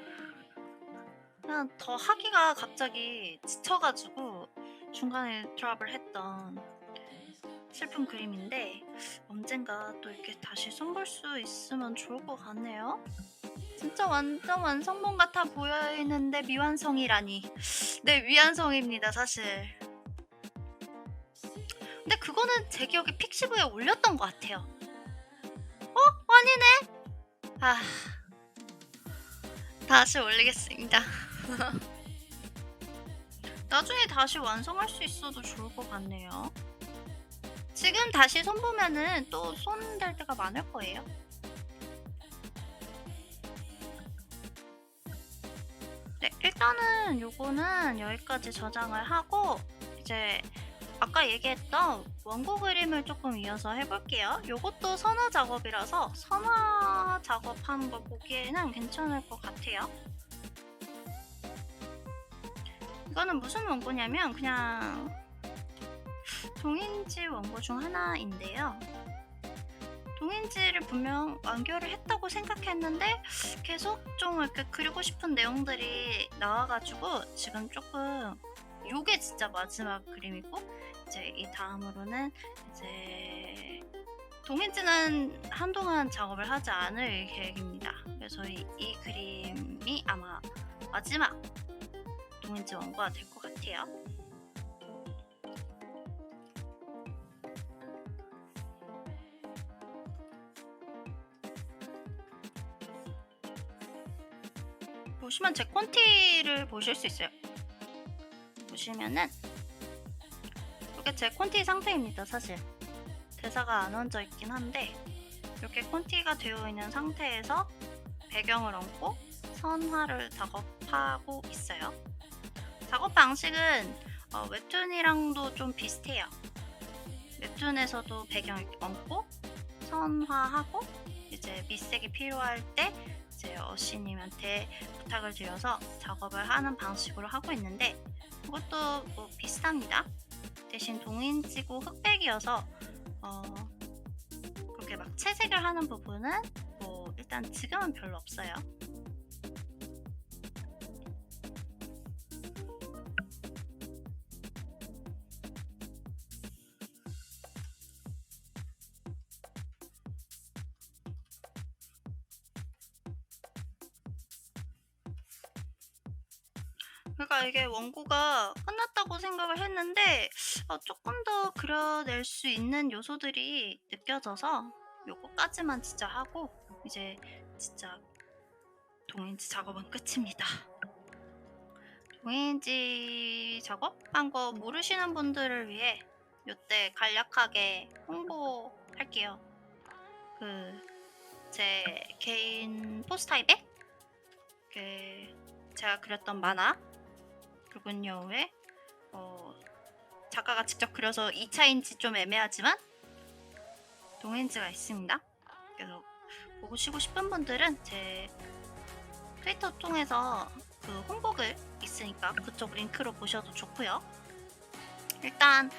그냥 더 하기가 갑자기 지쳐가지고 중간에 드랍을 했던 슬픈 그림인데 언젠가 또 이렇게 다시 손볼 수 있으면 좋을 것 같네요. 진짜 완전 완성본 같아 보이는데 미완성이라니. 네, 미완성입니다, 사실. 근데 그거는 제 기억에 픽시브에 올렸던 것 같아요. 아니네. 다시 올리겠습니다. 나중에 다시 완성할 수 있어도 좋을 것 같네요. 지금 다시 손보면은 또 손 댈 때가 많을 거예요. 네, 일단은 요거는 여기까지 저장을 하고 이제 아까 얘기했던 원고 그림을 조금 이어서 해볼게요. 요것도 선화 작업이라서 선화 작업하는 걸 보기에는 괜찮을 것 같아요. 이거는 무슨 원고냐면 그냥 동인지 원고 중 하나인데요. 동인지를 분명 완결을 했다고 생각했는데 계속 좀 이렇게 그리고 싶은 내용들이 나와가지고 지금 조금 요게 진짜 마지막 그림이고 이제 이 다음으로는 이제 동인지는 한동안 작업을 하지 않을 계획입니다. 그래서 이 그림이 아마 마지막 동인지 원고가 될 것 같아요. 보시면 제 콘티를 보실 수 있어요. 보시면은 이게 제 콘티 상태입니다. 사실 대사가 안 얹어 있긴 한데 이렇게 콘티가 되어 있는 상태에서 배경을 얹고 선화를 작업하고 있어요. 작업 방식은 웹툰이랑도 좀 비슷해요. 웹툰에서도 배경 얹고 선화하고 이제 밑색이 필요할 때 이제 어시님한테 부탁을 드려서 작업을 하는 방식으로 하고 있는데 이것도 뭐 비슷합니다. 대신 동인지고 흑백이어서 그렇게 막 채색을 하는 부분은 뭐 일단 지금은 별로 없어요. 그러니까 이게 원고가 끝났다고 생각을 했는데 조금 더 그려낼 수 있는 요소들이 느껴져서 요거까지만 진짜 하고 이제 진짜 동인지 작업은 끝입니다. 동인지 작업한 거 모르시는 분들을 위해 요때 간략하게 홍보할게요. 제 개인 포스타입에 제가 그렸던 만화 붉은 여우의 작가가 직접 그려서 2차인지 좀 애매하지만 동인지가 있습니다. 그래서 보시고 싶은 분들은 제 트위터 통해서 그 홍보글 있으니까 그쪽 링크로 보셔도 좋고요. 일단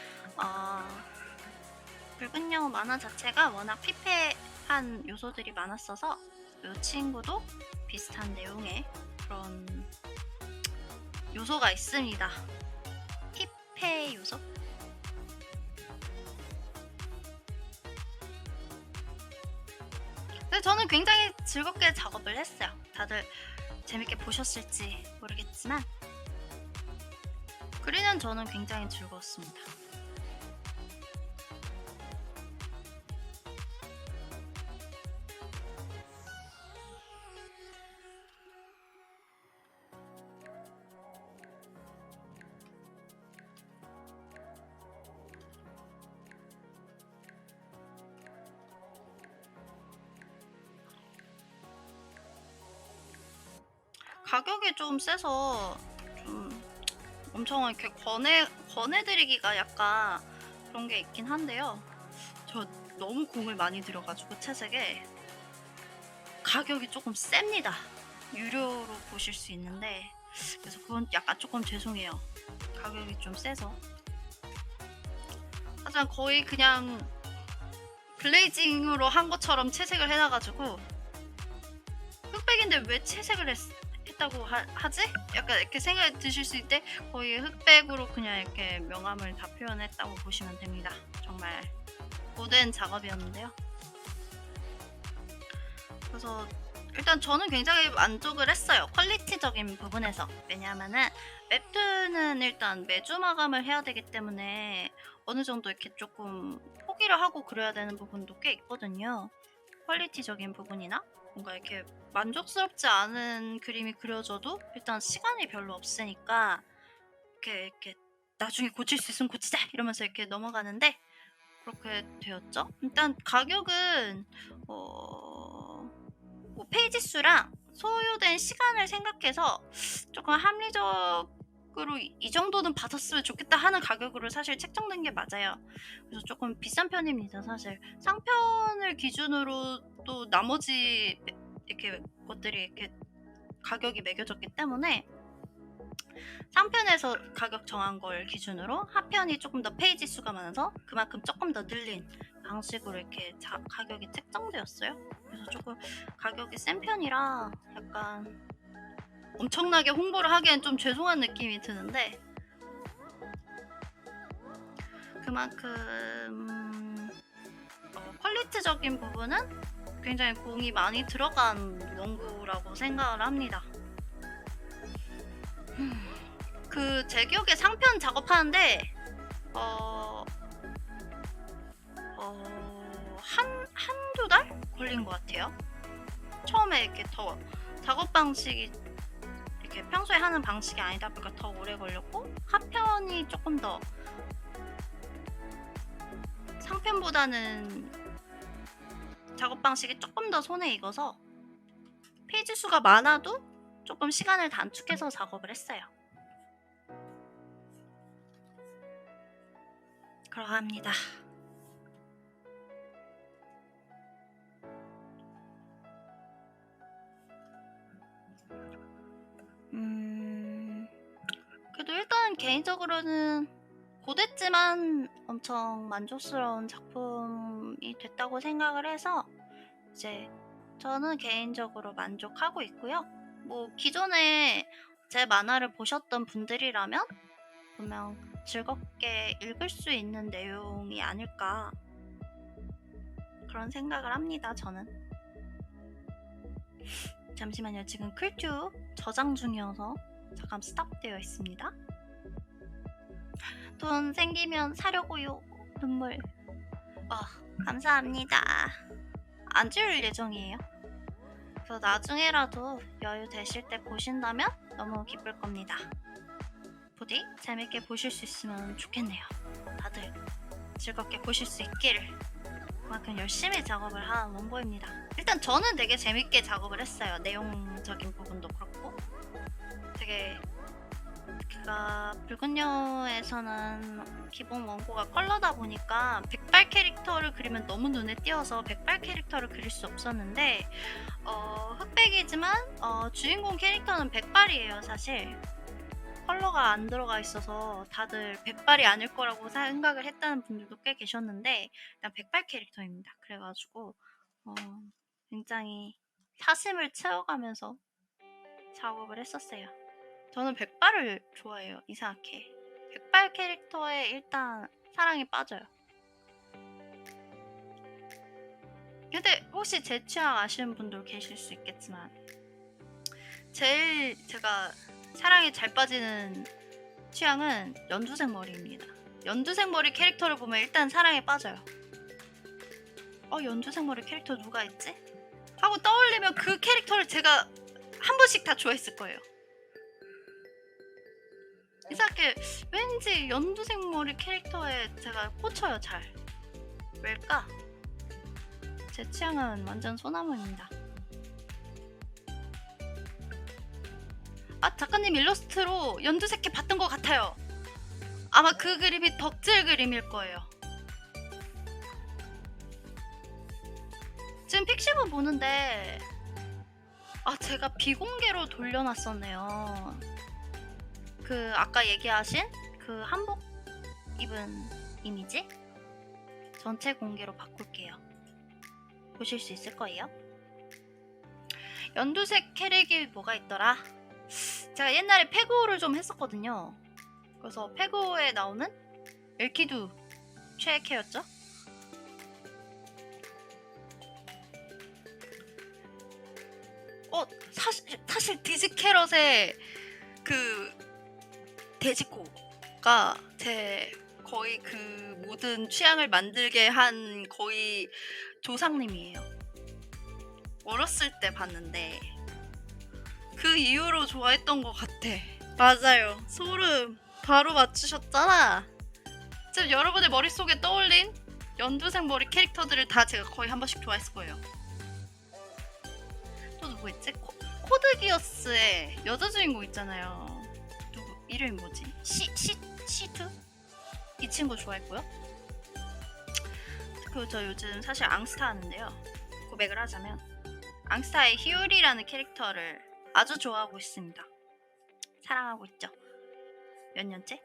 붉은 여우 만화 자체가 워낙 피폐한 요소들이 많았어서 이 친구도 비슷한 내용의 그런 요소가 있습니다. 피폐 요소? 근데 저는 굉장히 즐겁게 작업을 했어요. 다들 재밌게 보셨을지 모르겠지만 그리는 저는 굉장히 즐거웠습니다. 가격이 좀 세서 좀 엄청 이렇게 권해드리기가 약간 그런 게 있긴 한데요. 저 너무 공을 많이 들여가지고 채색에 가격이 조금 셉니다. 유료로 보실 수 있는데 그래서 그건 약간 조금 죄송해요. 가격이 좀 세서. 하지만 거의 그냥 글레이징으로 한 것처럼 채색을 해놔가지고 흑백인데 왜 채색을 했다고 하지? 약간 이렇게 생각이 드실 수 있을 때 거의 흑백으로 그냥 이렇게 명암을 다 표현했다고 보시면 됩니다. 정말 고된 작업이었는데요. 그래서 일단 저는 굉장히 만족을 했어요. 퀄리티적인 부분에서. 왜냐하면은 웹툰은 일단 매주 마감을 해야 되기 때문에 어느 정도 이렇게 조금 포기를 하고 그려야 되는 부분도 꽤 있거든요. 퀄리티적인 부분이나 뭔가 이렇게 만족스럽지 않은 그림이 그려져도 일단 시간이 별로 없으니까 이렇게 나중에 고칠 수 있으면 고치자 이러면서 이렇게 넘어가는데 그렇게 되었죠. 일단 가격은 뭐 페이지 수랑 소요된 시간을 생각해서 조금 합리적으로 이 정도는 받았으면 좋겠다 하는 가격으로 사실 책정된 게 맞아요. 그래서 조금 비싼 편입니다. 사실 상편을 기준으로 또 나머지 이렇게 것들이 이렇게 가격이 매겨졌기 때문에 상편에서 가격 정한 걸 기준으로 하편이 조금 더 페이지 수가 많아서 그만큼 조금 더 늘린 방식으로 이렇게 가격이 책정되었어요. 그래서 조금 가격이 센 편이라 약간 엄청나게 홍보를 하기엔 좀 죄송한 느낌이 드는데 그만큼 퀄리티적인 부분은 굉장히 공이 많이 들어간 원고라고 생각을 합니다. 제 기억에 상편 작업하는데 한두 달 걸린 것 같아요. 처음에 이렇게 더 작업 방식이 이렇게 평소에 하는 방식이 아니다 보니까 더 오래 걸렸고 하편이 조금 더 상편보다는 작업 방식이 조금 더 손에 익어서 페이지 수가 많아도 조금 시간을 단축해서 작업을 했어요. 그러합니다. 그래도 일단 개인적으로는 고됐지만 엄청 만족스러운 작품이 됐다고 생각을 해서 이제 저는 개인적으로 만족하고 있고요. 뭐 기존에 제 만화를 보셨던 분들이라면 분명 즐겁게 읽을 수 있는 내용이 아닐까 그런 생각을 합니다. 저는. 잠시만요. 지금 클튜 저장 중이어서 잠깐 스탑되어 있습니다. 돈 생기면 사려고요. 눈물. 감사합니다. 안 지울 예정이에요. 그래서 나중에라도 여유 되실 때 보신다면 너무 기쁠 겁니다. 부디 재밌게 보실 수 있으면 좋겠네요. 다들 즐겁게 보실 수 있기를. 그만큼 열심히 작업을 한 원고입니다. 일단 저는 되게 재밌게 작업을 했어요. 내용적인 부분도 그렇고 되게 붉은 여우에서는 기본 원고가 컬러다 보니까 백발 캐릭터를 그리면 너무 눈에 띄어서 백발 캐릭터를 그릴 수 없었는데 흑백이지만 주인공 캐릭터는 백발이에요. 사실 컬러가 안 들어가 있어서 다들 백발이 아닐 거라고 생각을 했다는 분들도 꽤 계셨는데 일단 백발 캐릭터입니다. 그래가지고 굉장히 사심을 채워가면서 작업을 했었어요. 저는 백발을 좋아해요. 이상하게 백발 캐릭터에 일단 사랑에 빠져요. 근데 혹시 제 취향 아시는 분도 계실 수 있겠지만 제일 제가 사랑에 잘 빠지는 취향은 연두색 머리입니다. 연두색 머리 캐릭터를 보면 일단 사랑에 빠져요. 연두색 머리 캐릭터 누가 있지? 하고 떠올리면 그 캐릭터를 제가 한 번씩 다 좋아했을 거예요. 이상하게 왠지 연두색 머리 캐릭터에 제가 꽂혀요. 잘. 왜일까? 제 취향은 완전 소나무입니다. 작가님 일러스트로 연두색해 봤던 것 같아요. 아마 그 그림이 덕질 그림일 거예요. 지금 픽시브 보는데 제가 비공개로 돌려놨었네요. 그 아까 얘기하신 그 한복 입은 이미지 전체 공개로 바꿀게요. 보실 수 있을 거예요. 연두색 캐릭이 뭐가 있더라? 제가 옛날에 페그오를 좀 했었거든요. 그래서 페그오에 나오는 엘키두 최애캐였죠. 사실 디지캐럿의 그 데지코가 제 거의 그 모든 취향을 만들게 한 거의 조상님이에요. 어렸을 때 봤는데 그 이후로 좋아했던 것 같아. 맞아요. 소름. 바로 맞추셨잖아. 지금 여러분의 머릿속에 떠올린 연두색 머리 캐릭터들을 다 제가 거의 한 번씩 좋아했을 거예요. 또 누구 있지? 코드기어스의 여자 주인공 있잖아요. 누구 이름이 뭐지? 시투? 이 친구 좋아했고요. 그리고 저 요즘 사실 앙스타 하는데요. 고백을 하자면 앙스타의 히오리라는 캐릭터를 아주 좋아하고 있습니다. 사랑하고 있죠. 몇 년째?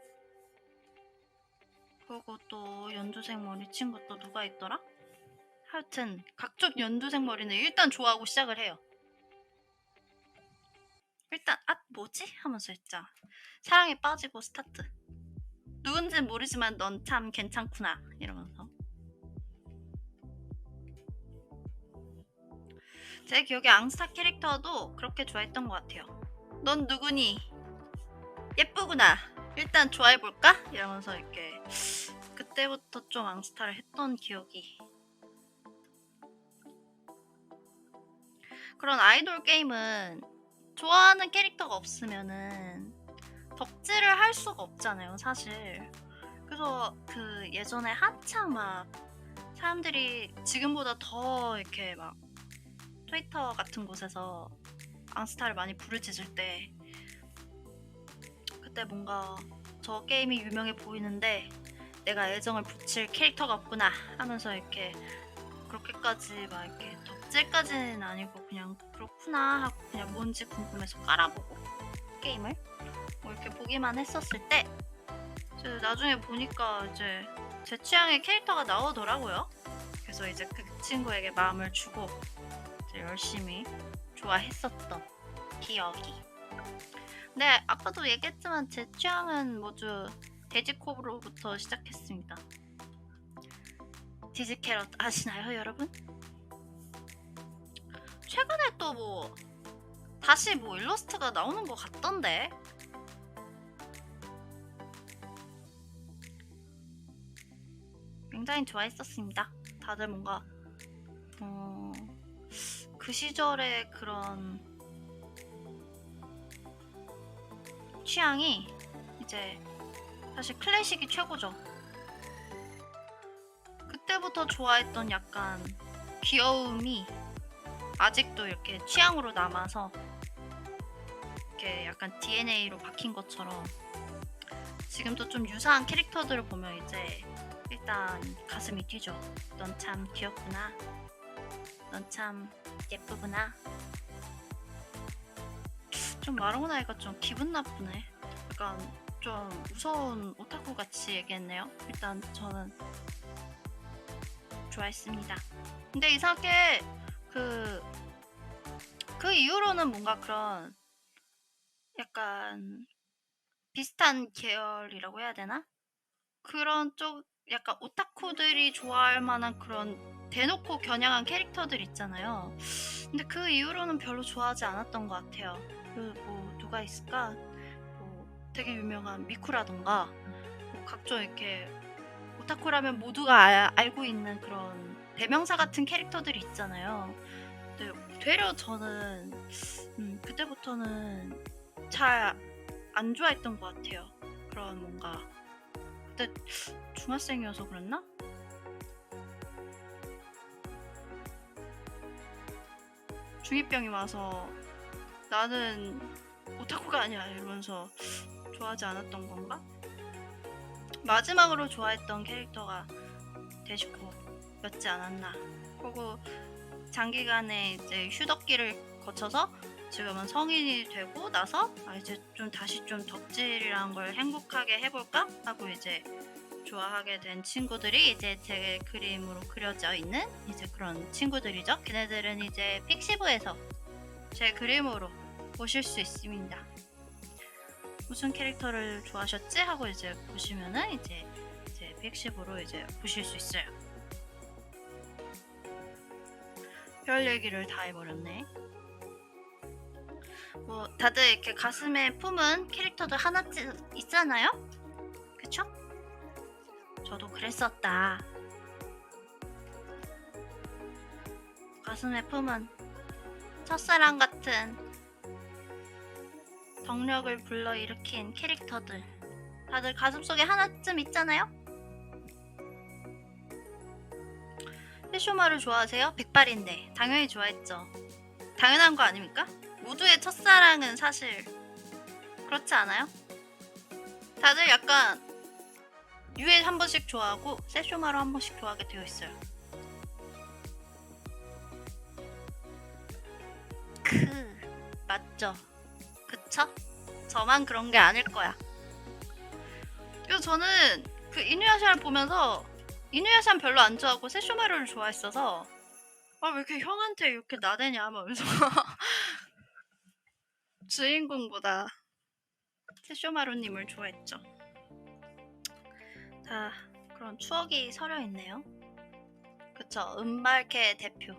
그리고 또 연두색 머리 친구 또 누가 있더라? 하여튼 각종 연두색 머리는 일단 좋아하고 시작을 해요. 일단 뭐지? 하면서 진짜 사랑에 빠지고 스타트. 누군지는 모르지만 넌 참 괜찮구나 이러면서. 제 기억에 앙스타 캐릭터도 그렇게 좋아했던 것 같아요. 넌 누구니? 예쁘구나. 일단 좋아해볼까? 이러면서 이렇게 그때부터 좀 앙스타를 했던 기억이. 그런 아이돌 게임은 좋아하는 캐릭터가 없으면은 덕질을 할 수가 없잖아요, 사실. 그래서 그 예전에 한창 막 사람들이 지금보다 더 이렇게 막 트위터 같은 곳에서 앙스타를 많이 부르짖을 때 그때 뭔가 저 게임이 유명해 보이는데 내가 애정을 붙일 캐릭터가 없구나 하면서 이렇게 그렇게까지 막 이렇게 덕질까지는 아니고 그냥 그렇구나 하고 그냥 뭔지 궁금해서 깔아보고 게임을 뭐 이렇게 보기만 했었을 때 이제 나중에 보니까 이제 제 취향의 캐릭터가 나오더라고요. 그래서 이제 그 친구에게 마음을 주고 이제 열심히 좋아했었던 기억이. 네, 아까도 얘기했지만 제 취향은 모두 데지코브로부터 시작했습니다. 디지캐럿 아시나요, 여러분? 최근에 또 뭐 다시 뭐 일러스트가 나오는 것 같던데. 굉장히 좋아했었습니다. 다들 뭔가 어, 그 시절의 그런 취향이 이제 사실 클래식이 최고죠. 그때부터 좋아했던 약간 귀여움이 아직도 이렇게 취향으로 남아서 이렇게 약간 DNA로 박힌 것처럼 지금도 좀 유사한 캐릭터들을 보면 이제 일단 가슴이 뛰죠. 넌 참 귀엽구나. 넌 참 예쁘구나. 좀 마로나이가 좀 기분 나쁘네. 약간 좀 무서운 오타쿠 같이 얘기했네요. 일단 저는 좋아했습니다. 근데 이상하게 그, 그 이후로는 뭔가 그런 약간 비슷한 계열이라고 해야 되나? 그런 쪽 약간 오타쿠들이 좋아할 만한 그런 대놓고 겨냥한 캐릭터들 있잖아요. 근데 그 이후로는 별로 좋아하지 않았던 것 같아요. 그 뭐 누가 있을까? 뭐 되게 유명한 미쿠라던가 뭐 각종 이렇게 오타쿠라면 모두가 알고 있는 그런 대명사 같은 캐릭터들이 있잖아요. 근데 되려 저는 그때부터는 잘 안 좋아했던 것 같아요. 그런 뭔가 그때 중학생이어서 그랬나? 중이병이 와서 나는 오타쿠가 아니야 이러면서 좋아하지 않았던 건가? 마지막으로 좋아했던 캐릭터가 데시코였지 않았나. 그리고 장기간의 이제 휴덕기를 거쳐서 지금은 성인이 되고 나서 이제 좀 다시 좀 덕질이라는 걸 행복하게 해볼까 하고 이제 좋아하게 된 친구들이 이제 제 그림으로 그려져 있는 이제 그런 친구들이죠. 걔네들은 이제 픽시브에서 제 그림으로 보실 수 있습니다. 무슨 캐릭터를 좋아하셨지? 하고 이제 보시면은 이제 픽시브로 이제 보실 수 있어요. 별 얘기를 다 해버렸네. 뭐 다들 이렇게 가슴에 품은 캐릭터도 하나쯤 있잖아요? 그쵸? 저도 그랬었다. 가슴에 품은 첫사랑 같은 덕력을 불러일으킨 캐릭터들 다들 가슴속에 하나쯤 있잖아요? 세쇼마를 좋아하세요? 백발인데 당연히 좋아했죠. 당연한 거 아닙니까? 모두의 첫사랑은 사실 그렇지 않아요? 다들 약간 유에 한 번씩 좋아하고 세쇼마로 한 번씩 좋아하게 되어 있어요. 맞죠? 그쵸? 저만 그런 게 아닐 거야. 그래서 저는 그 이누야샤를 보면서 이누야샤는 별로 안 좋아하고 세쇼마루를 좋아했어서 왜 이렇게 형한테 이렇게 나대냐 하면서 주인공보다 세쇼마루님을 좋아했죠. 자, 그런 추억이 서려 있네요. 그쵸? 은발케 대표.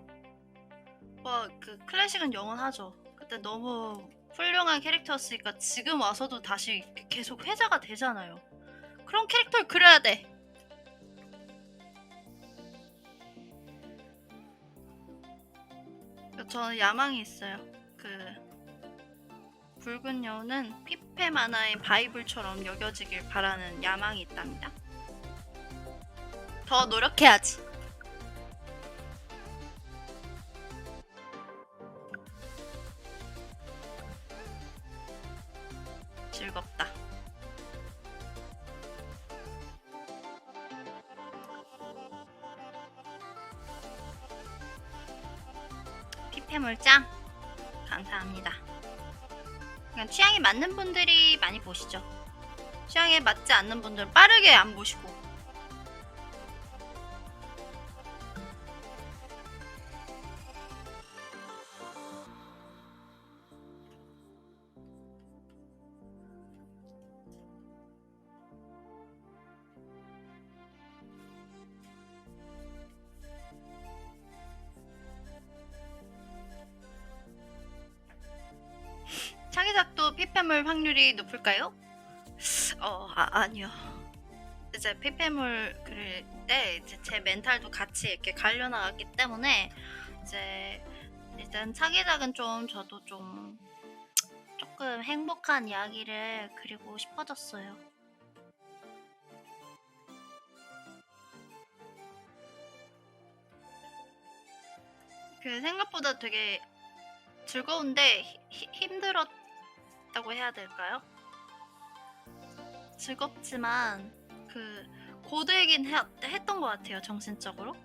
그 클래식은 영원하죠. 그때 너무 훌륭한 캐릭터였으니까 지금 와서도 다시 계속 회자가 되잖아요. 그런 캐릭터를 그려야 돼. 저는 야망이 있어요. 그 붉은 여우는 피페 만화의 바이블처럼 여겨지길 바라는 야망이 있답니다. 더 노력해야지. 즐겁다. 피페 물장 감사합니다. 그냥 취향에 맞는 분들이 많이 보시죠. 취향에 맞지 않는 분들은 빠르게 안 보시고. 피폐물 확률이 높을까요? 아니요. 이제 피폐물 그릴 때 이제 제 멘탈도 같이 이렇게 갈려 나갔기 때문에 이제 일단 차기작은 좀 저도 좀 조금 행복한 이야기를 그리고 싶어졌어요. 그 생각보다 되게 즐거운데 힘들었다고 해야 될까요? 즐겁지만 그 고되긴 했던 것 같아요, 정신적으로.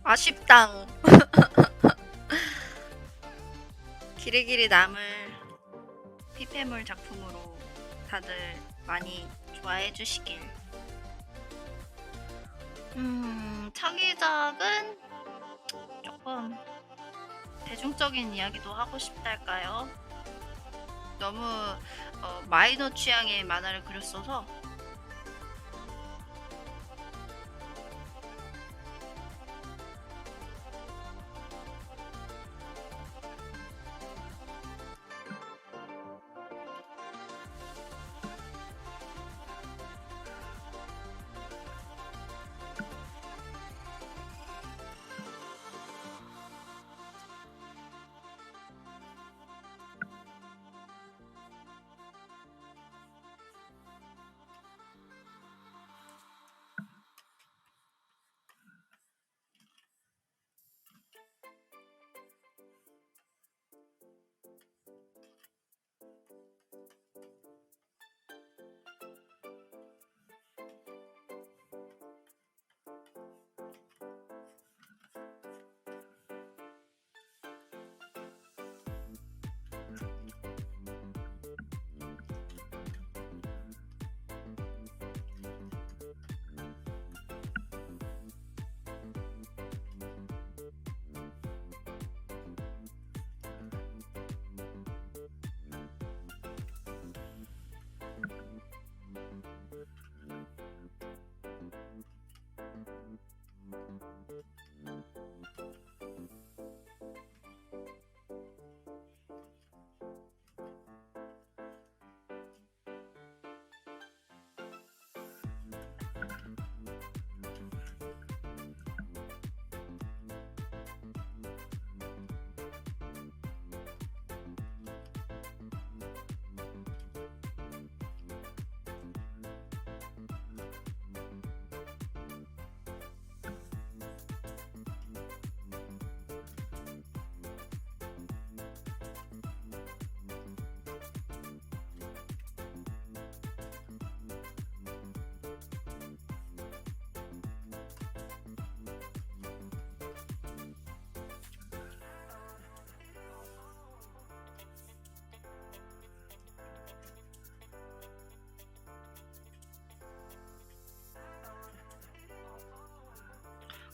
아쉽당. 길이길이 남을 피폐물 작품으로 다들 많이 좋아해 주시길. 차기작은 조금 대중적인 이야기도 하고 싶달까요? 너무 마이너 취향의 만화를 그렸어서.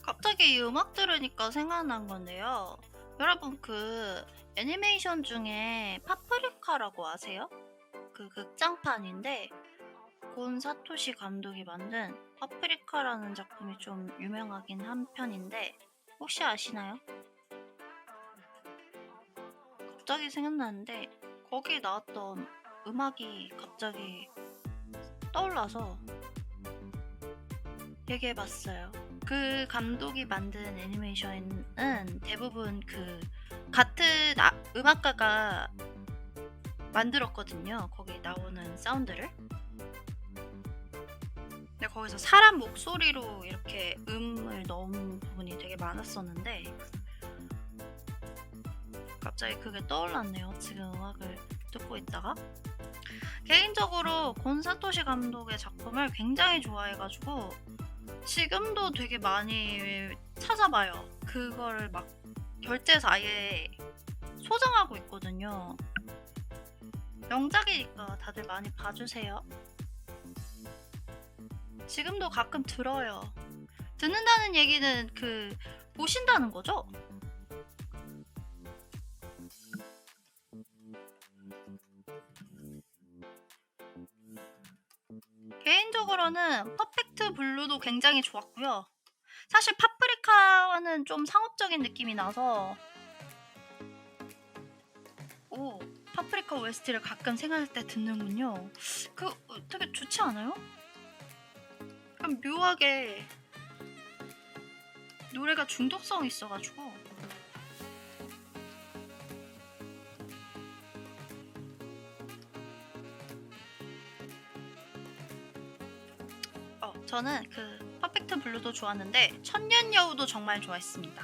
갑자기 이 음악 들으니까 생각난 건데요. 여러분 그 애니메이션 중에 파프리카라고 아세요? 그 극장판인데 곤 사토시 감독이 만든 파프리카라는 작품이 좀 유명하긴 한 편인데 혹시 아시나요? 갑자기 생각나는데 거기에 나왔던 음악이 갑자기 떠올라서 얘기해 봤어요. 그 감독이 만든 애니메이션은 대부분 그 같은 음악가가 만들었거든요. 거기 나오는 사운드를. 근데 거기서 사람 목소리로 이렇게 음을 넣은 부분이 되게 많았었는데 갑자기 그게 떠올랐네요. 지금 음악을 듣고 있다가. 개인적으로 곤 사토시 감독의 작품을 굉장히 좋아해가지고 지금도 되게 많이 찾아봐요. 그거를 막 결제해서 아예 소장하고 있거든요. 명작이니까 다들 많이 봐주세요. 지금도 가끔 들어요. 듣는다는 얘기는 그 보신다는 거죠? 개인적으로는 퍼펙트 블루도 굉장히 좋았고요. 사실 파프리카와는 좀 상업적인 느낌이 나서 오 파프리카 OST를 가끔 생각날 때 듣는군요. 되게 좋지 않아요? 약간 묘하게 노래가 중독성이 있어 가지고 저는 그 퍼펙트 블루도 좋았는데 천년여우도 정말 좋아했습니다.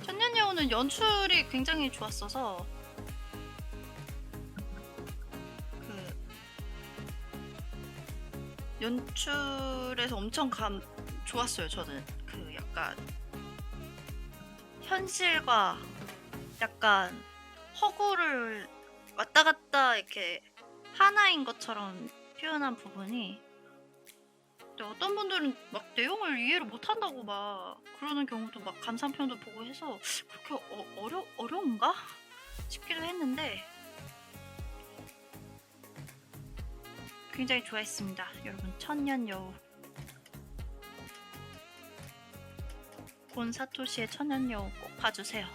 천년여우는 연출이 굉장히 좋았어서 그 연출에서 엄청 좋았어요 저는. 그 약간 현실과 약간 허구를 왔다 갔다 이렇게 하나인 것처럼 표현한 부분이 근데 어떤 분들은 막 내용을 이해를 못한다고 막 그러는 경우도 막 감상평도 보고 해서 그렇게 어려운가 싶기도 했는데 굉장히 좋아했습니다. 여러분 천년여우 곤 사토시의 천년여우 꼭 봐주세요.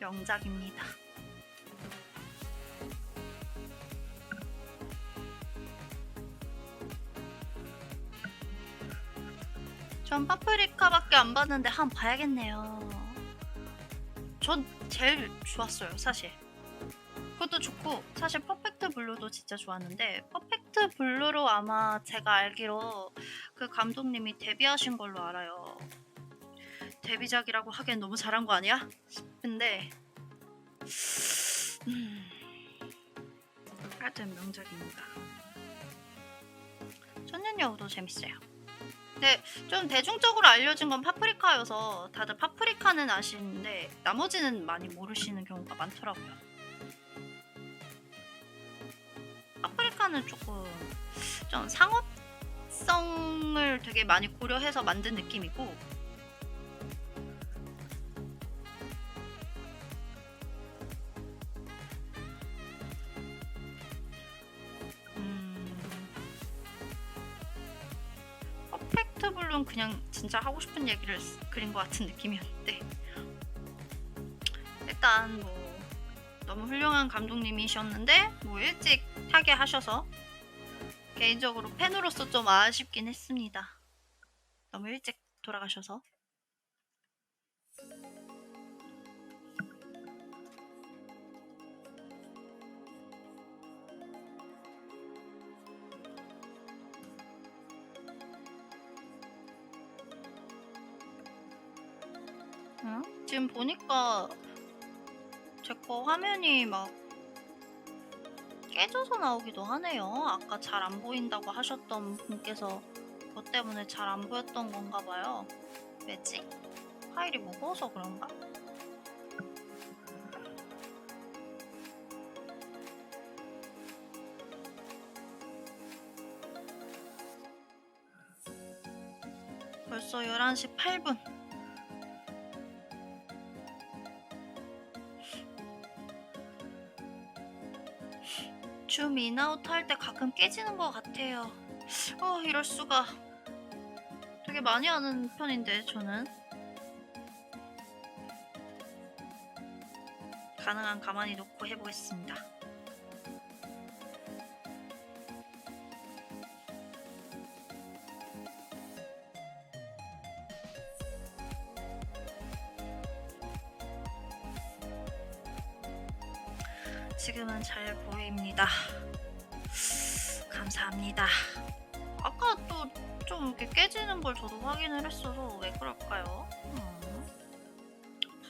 명작입니다. 전 파프리카밖에 안 봤는데 한번 봐야겠네요. 전 제일 좋았어요 사실. 그것도 좋고 사실 퍼펙트 블루도 진짜 좋았는데 퍼펙트 블루로 아마 제가 알기로 그 감독님이 데뷔하신 걸로 알아요. 데뷔작이라고 하기엔 너무 잘한 거 아니야? 싶은데 하여튼 명작입니다. 천년여우도 재밌어요. 근데 좀 대중적으로 알려진 건 파프리카여서 다들 파프리카는 아시는데 나머지는 많이 모르시는 경우가 많더라고요. 파프리카는 조금 좀 상업성을 되게 많이 고려해서 만든 느낌이고 퍼펙트 블루는 그냥 진짜 하고 싶은 얘기를 그린 것 같은 느낌이었는데 일단 뭐 너무 훌륭한 감독님이셨는데 뭐 일찍 타계하셔서 개인적으로 팬으로서 좀 아쉽긴 했습니다. 너무 일찍 돌아가셔서. 응? 지금 보니까 제 거 화면이 막 깨져서 나오기도 하네요. 아까 잘 안 보인다고 하셨던 분께서 그것 때문에 잘 안 보였던 건가 봐요. 왜지? 파일이 무거워서 그런가? 벌써 11시 8분. 줌 인아웃 할 때 가끔 깨지는 것 같아요. 이럴 수가. 되게 많이 하는 편인데 저는. 가능한 가만히 놓고 해보겠습니다. 지금은 잘 보입니다. 감사합니다. 아까 또 좀 이렇게 깨지는 걸 저도 확인을 했어서 왜 그럴까요?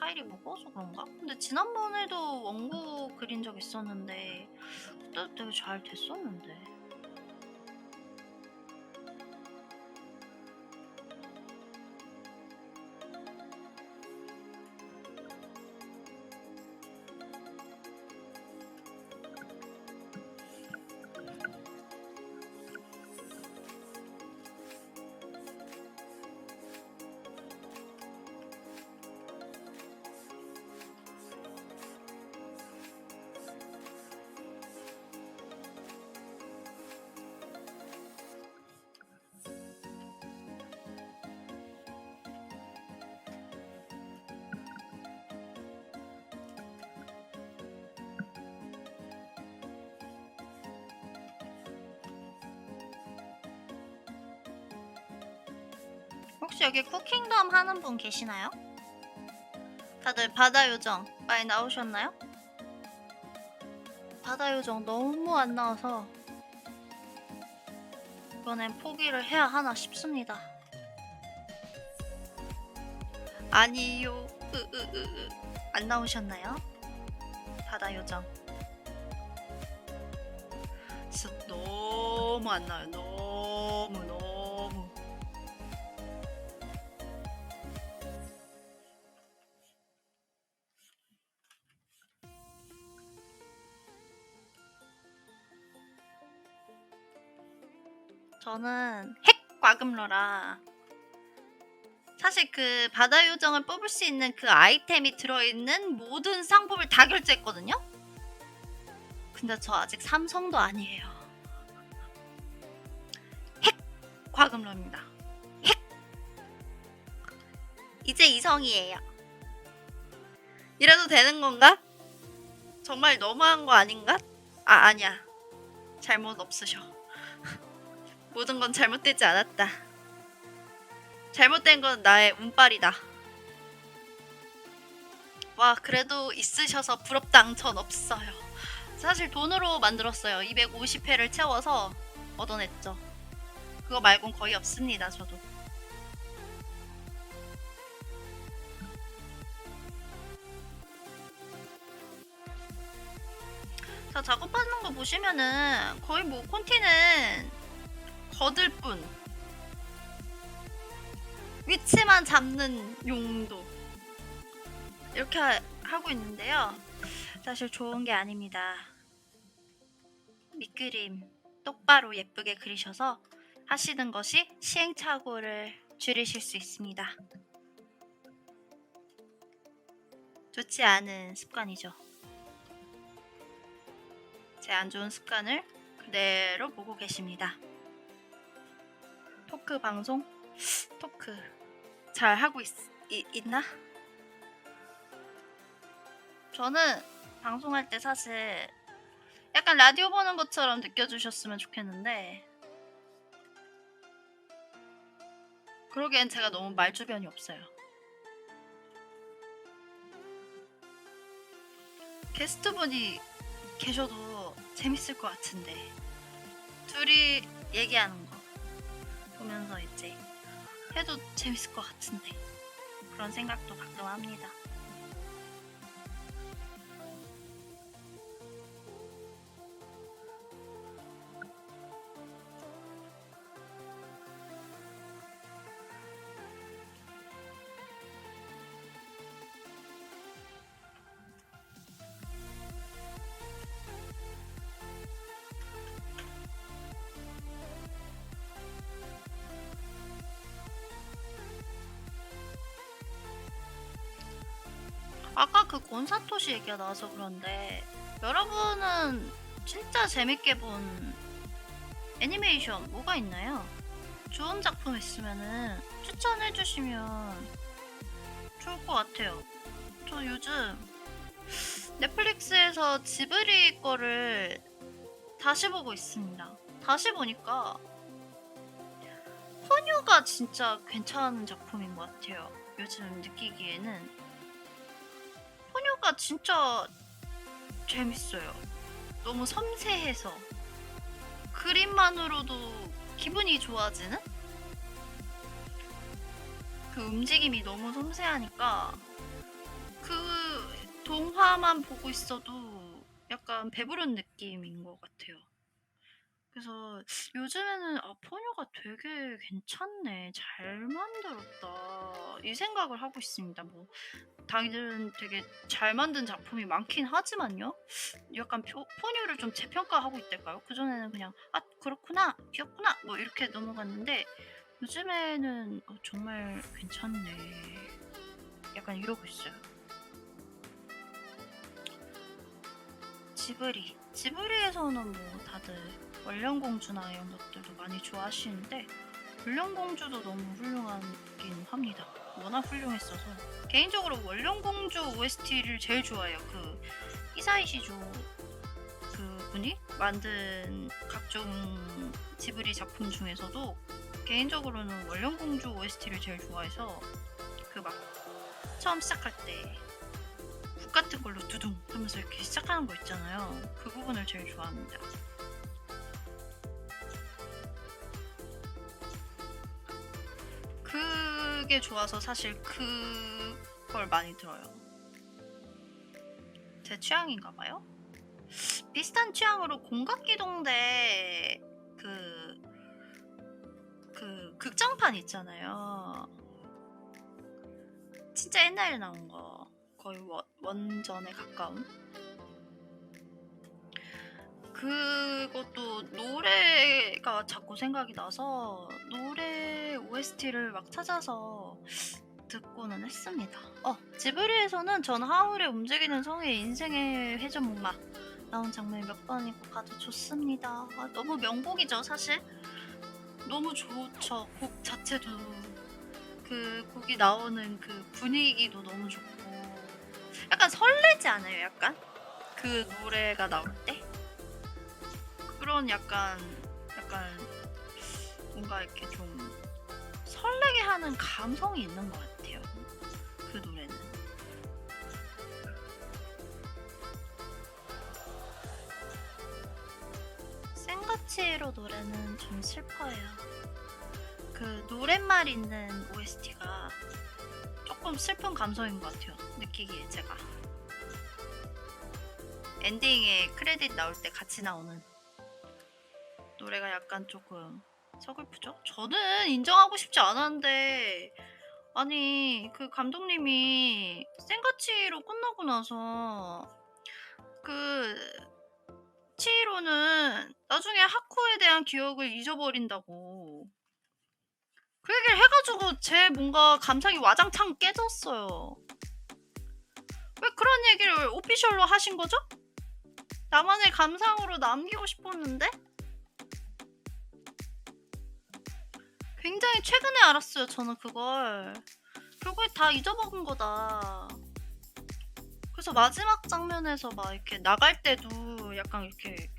파일이 무거워서 그런가? 근데 지난번에도 원고 그린 적 있었는데 그때도 되게 잘 됐었는데. 혹시 여기 쿠킹덤 하는 분 계시나요? 다들 바다 요정 많이 나오셨나요? 바다 요정 너무 안 나와서 이번엔 포기를 해야 하나 싶습니다. 아니요. 안 나오셨나요? 바다 요정. 진짜 너무 안 나와요. 너무. 저는 핵 과금러라 사실 그 바다 요정을 뽑을 수 있는 그 아이템이 들어있는 모든 상품을 다 결제했거든요? 근데 저 아직 삼성도 아니에요. 핵 과금러입니다. 핵! 이제 이성이에요. 이래도 되는 건가? 정말 너무한 거 아닌가? 아니야. 잘못 없으셔. 모든 건 잘못되지 않았다. 잘못된 건 나의 운빨이다. 와, 그래도 있으셔서 부럽당. 전 없어요. 사실 돈으로 만들었어요. 250회를 채워서 얻어냈죠. 그거 말곤 거의 없습니다, 저도. 자, 작업하는 거 보시면은 거의 뭐 콘티는 거들 뿐. 위치만 잡는 용도. 이렇게 하고 있는데요. 사실 좋은 게 아닙니다. 밑그림 똑바로 예쁘게 그리셔서 하시는 것이 시행착오를 줄이실 수 있습니다. 좋지 않은 습관이죠. 제 안 좋은 습관을 그대로 보고 계십니다. 토크 방송? 토크 잘 하고 있나? 저는 방송할 때 사실 약간 라디오 보는 것처럼 느껴주셨으면 좋겠는데 그러기엔 제가 너무 말주변이 없어요. 게스트분이 계셔도 재밌을 것 같은데 둘이 얘기하는 거 보면서 이제 해도 재밌을 것 같은데 그런 생각도 가끔 합니다. 아까 그 곤사토시 얘기가 나와서 그런데 여러분은 진짜 재밌게 본 애니메이션 뭐가 있나요? 좋은 작품 있으면은 추천해주시면 좋을 것 같아요. 저 요즘 넷플릭스에서 지브리 거를 다시 보고 있습니다. 다시 보니까 포뉴가 진짜 괜찮은 작품인 것 같아요. 요즘 느끼기에는 포뉴가 진짜 재밌어요. 너무 섬세해서 그림만으로도 기분이 좋아지는? 그 움직임이 너무 섬세하니까 그 동화만 보고 있어도 약간 배부른 느낌인 것 같아요. 그래서 요즘에는 포뇨가 되게 괜찮네. 잘 만들었다. 이 생각을 하고 있습니다. 뭐 다른 되게 잘 만든 작품이 많긴 하지만요. 약간 포뇨를 좀 재평가하고 있달까요? 그전에는 그냥 그렇구나, 귀엽구나 뭐 이렇게 넘어갔는데 요즘에는 정말 괜찮네. 약간 이러고 있어요. 지브리에서는 뭐 다들 월령공주나 이런 것들도 많이 좋아하시는데 월령공주도 너무 훌륭하긴 합니다. 워낙 훌륭했어서 개인적으로 월령공주 OST를 제일 좋아해요. 그 히사이 시조 그 분이 만든 각종 지브리 작품 중에서도 개인적으로는 원령공주 OST를 제일 좋아해서 그 막 처음 시작할 때 북 같은 걸로 두둥 하면서 이렇게 시작하는 거 있잖아요. 그 부분을 제일 좋아합니다. 그게 좋아서 사실 그걸 많이 들어요. 제 취향인가 봐요. 비슷한 취향으로 공각기동대 그 극장판 있잖아요. 진짜 옛날에 나온 거. 거의 원전에 가까운. 그것도 노래가 자꾸 생각이 나서 노래 OST를 막 찾아서 듣고는 했습니다. 지브리에서는 전 하울의 움직이는 성의 인생의 회전목마 나온 장면이 몇 번이고 가도 좋습니다. 너무 명곡이죠, 사실. 너무 좋죠. 곡 자체도 그 곡이 나오는 그 분위기도 너무 좋고 약간 설레지 않아요? 약간 그 노래가 나올 때 그런 약간 뭔가 이렇게 좀 설레게 하는 감성이 있는 것 같아요. 그 노래는. 센가치로 노래는 좀 슬퍼요. 그 노랫말 있는 OST가 조금 슬픈 감성인 것 같아요. 느끼기에 제가. 엔딩에 크레딧 나올 때 같이 나오는 노래가 약간 조금 서글프죠? 저는 인정하고 싶지 않았는데 아니 그 감독님이 센가치로 끝나고 나서 그 치히로는 나중에 하쿠에 대한 기억을 잊어버린다고 그 얘기를 해가지고 제 뭔가 감상이 와장창 깨졌어요. 왜 그런 얘기를 오피셜로 하신 거죠? 나만의 감상으로 남기고 싶었는데 굉장히 최근에 알았어요. 저는 그걸 결국에 다 잊어먹은 거다. 그래서 마지막 장면에서 막 이렇게 나갈 때도 약간 이렇게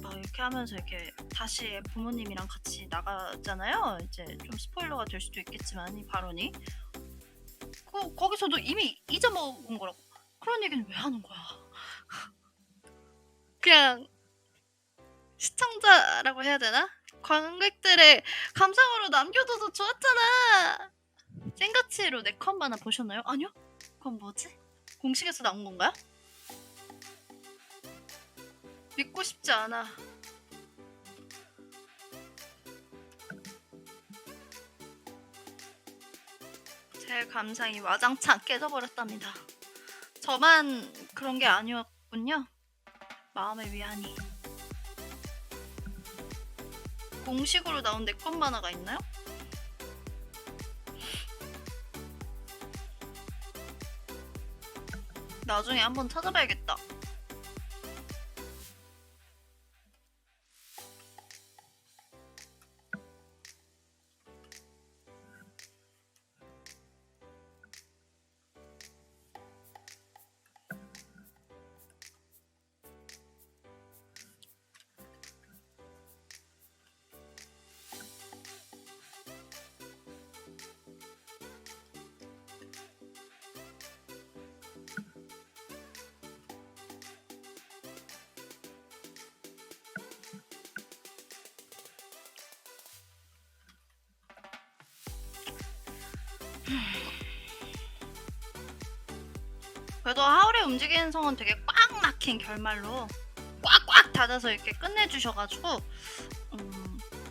막 이렇게 하면서 이렇게 다시 부모님이랑 같이 나가잖아요. 이제 좀 스포일러가 될 수도 있겠지만 이 발언이 거기서도 이미 잊어먹은 거라고. 그런 얘기는 왜 하는 거야? 그냥 시청자라고 해야 되나? 관객들의 감상으로 남겨둬도 좋았잖아. 센가치로 네컨 만화 보셨나요? 아니요? 그건 뭐지? 공식에서 나온 건가요? 믿고 싶지 않아. 제 감상이 와장창 깨져버렸답니다. 저만 그런 게 아니었군요. 마음의 위안이. 공식으로 나온 네컨 만화가 있나요? 나중에 한번 찾아봐야겠다. 그래도 하울의 움직이는 성은 되게 꽉 막힌 결말로 꽉꽉 닫아서 이렇게 끝내주셔가지고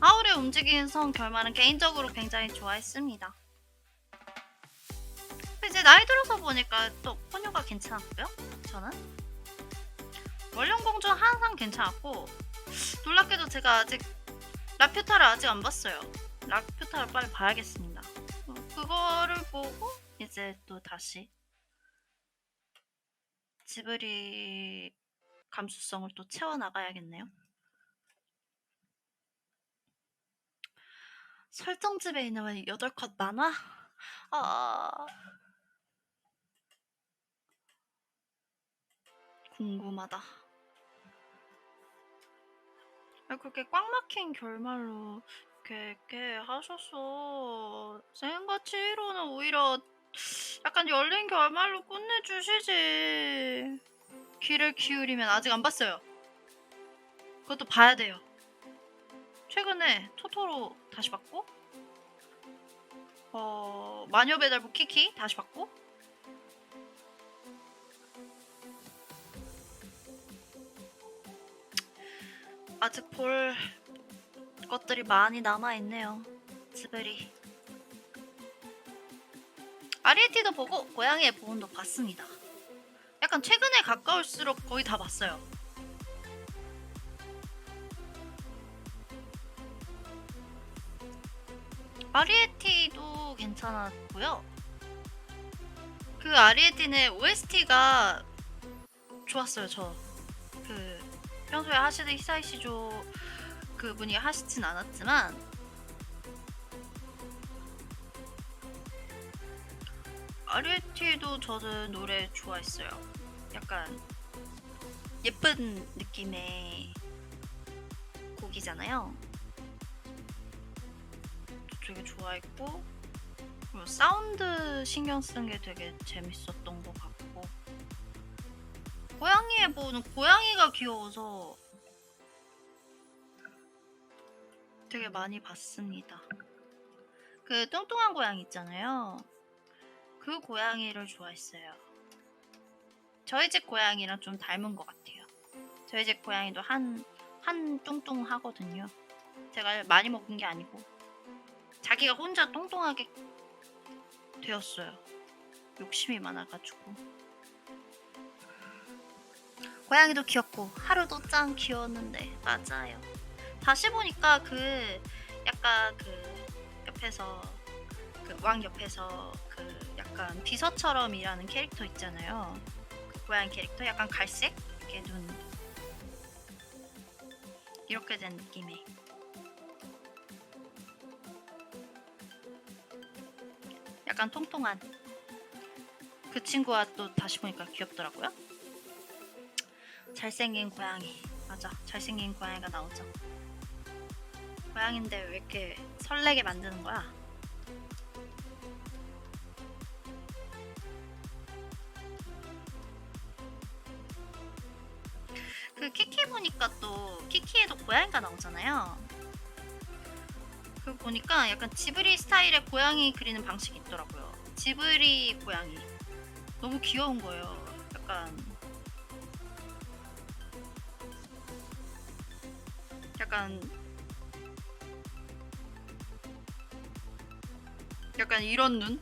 하울의 움직이는 성 결말은 개인적으로 굉장히 좋아했습니다. 이제 나이 들어서 보니까 또 포뇨가 괜찮았고요. 저는 원령공주는 항상 괜찮았고 놀랍게도 제가 아직 라퓨타를 아직 안 봤어요. 라퓨타를 빨리 봐야겠습니다. 그거를 보고 이제 또 다시 지브리 감수성을 또 채워나가야겠네요. 설정집에 있는 8컷 만화? 궁금하다. 그렇게 꽉 막힌 결말로 그렇게 하셨어. 생과 치히로는 오히려 약간 열린 결말로 끝내주시지. 귀를 기울이면 아직 안 봤어요. 그것도 봐야 돼요. 최근에 토토로 다시 봤고, 마녀배달부 키키 다시 봤고, 아직 볼 것들이 많이 남아있네요. 지브리. 아리에티도 보고 고양이의 보온도 봤습니다. 약간 최근에 가까울수록 거의 다 봤어요. 아리에티도 괜찮았고요. 그 아리에티는 OST가 좋았어요. 그 평소에 하시는 히사이시조 그분이 하시진 않았지만 아리에티도 저는 노래 좋아했어요. 약간 예쁜 느낌의 곡이잖아요. 되게 좋아했고, 그리고 사운드 신경 쓴 게 되게 재밌었던 것 같고, 고양이에 보는 고양이가 귀여워서 되게 많이 봤습니다. 그 뚱뚱한 고양이 있잖아요. 그 고양이를 좋아했어요. 저희 집 고양이랑 좀 닮은 것 같아요. 저희 집 고양이도 한 뚱뚱하거든요. 제가 많이 먹은 게 아니고 자기가 혼자 뚱뚱하게 되었어요. 욕심이 많아가지고. 고양이도 귀엽고 하루도 짱 귀여웠는데 맞아요. 다시 보니까 약간 옆에서 왕 옆에서 약간 비서처럼 일하는 캐릭터 있잖아요. 그 고양이 캐릭터 약간 갈색 이렇게 눈 이렇게 된 느낌의 약간 통통한 그 친구가 또 다시 보니까 귀엽더라고요. 잘생긴 고양이. 맞아, 잘생긴 고양이가 나오죠. 고양인데 왜 이렇게 설레게 만드는 거야? 그 키키 보니까 또 키키에도 고양이가 나오잖아요. 그 보니까 약간 지브리 스타일의 고양이 그리는 방식이 있더라고요. 지브리 고양이. 너무 귀여운 거예요. 약간 이런 눈?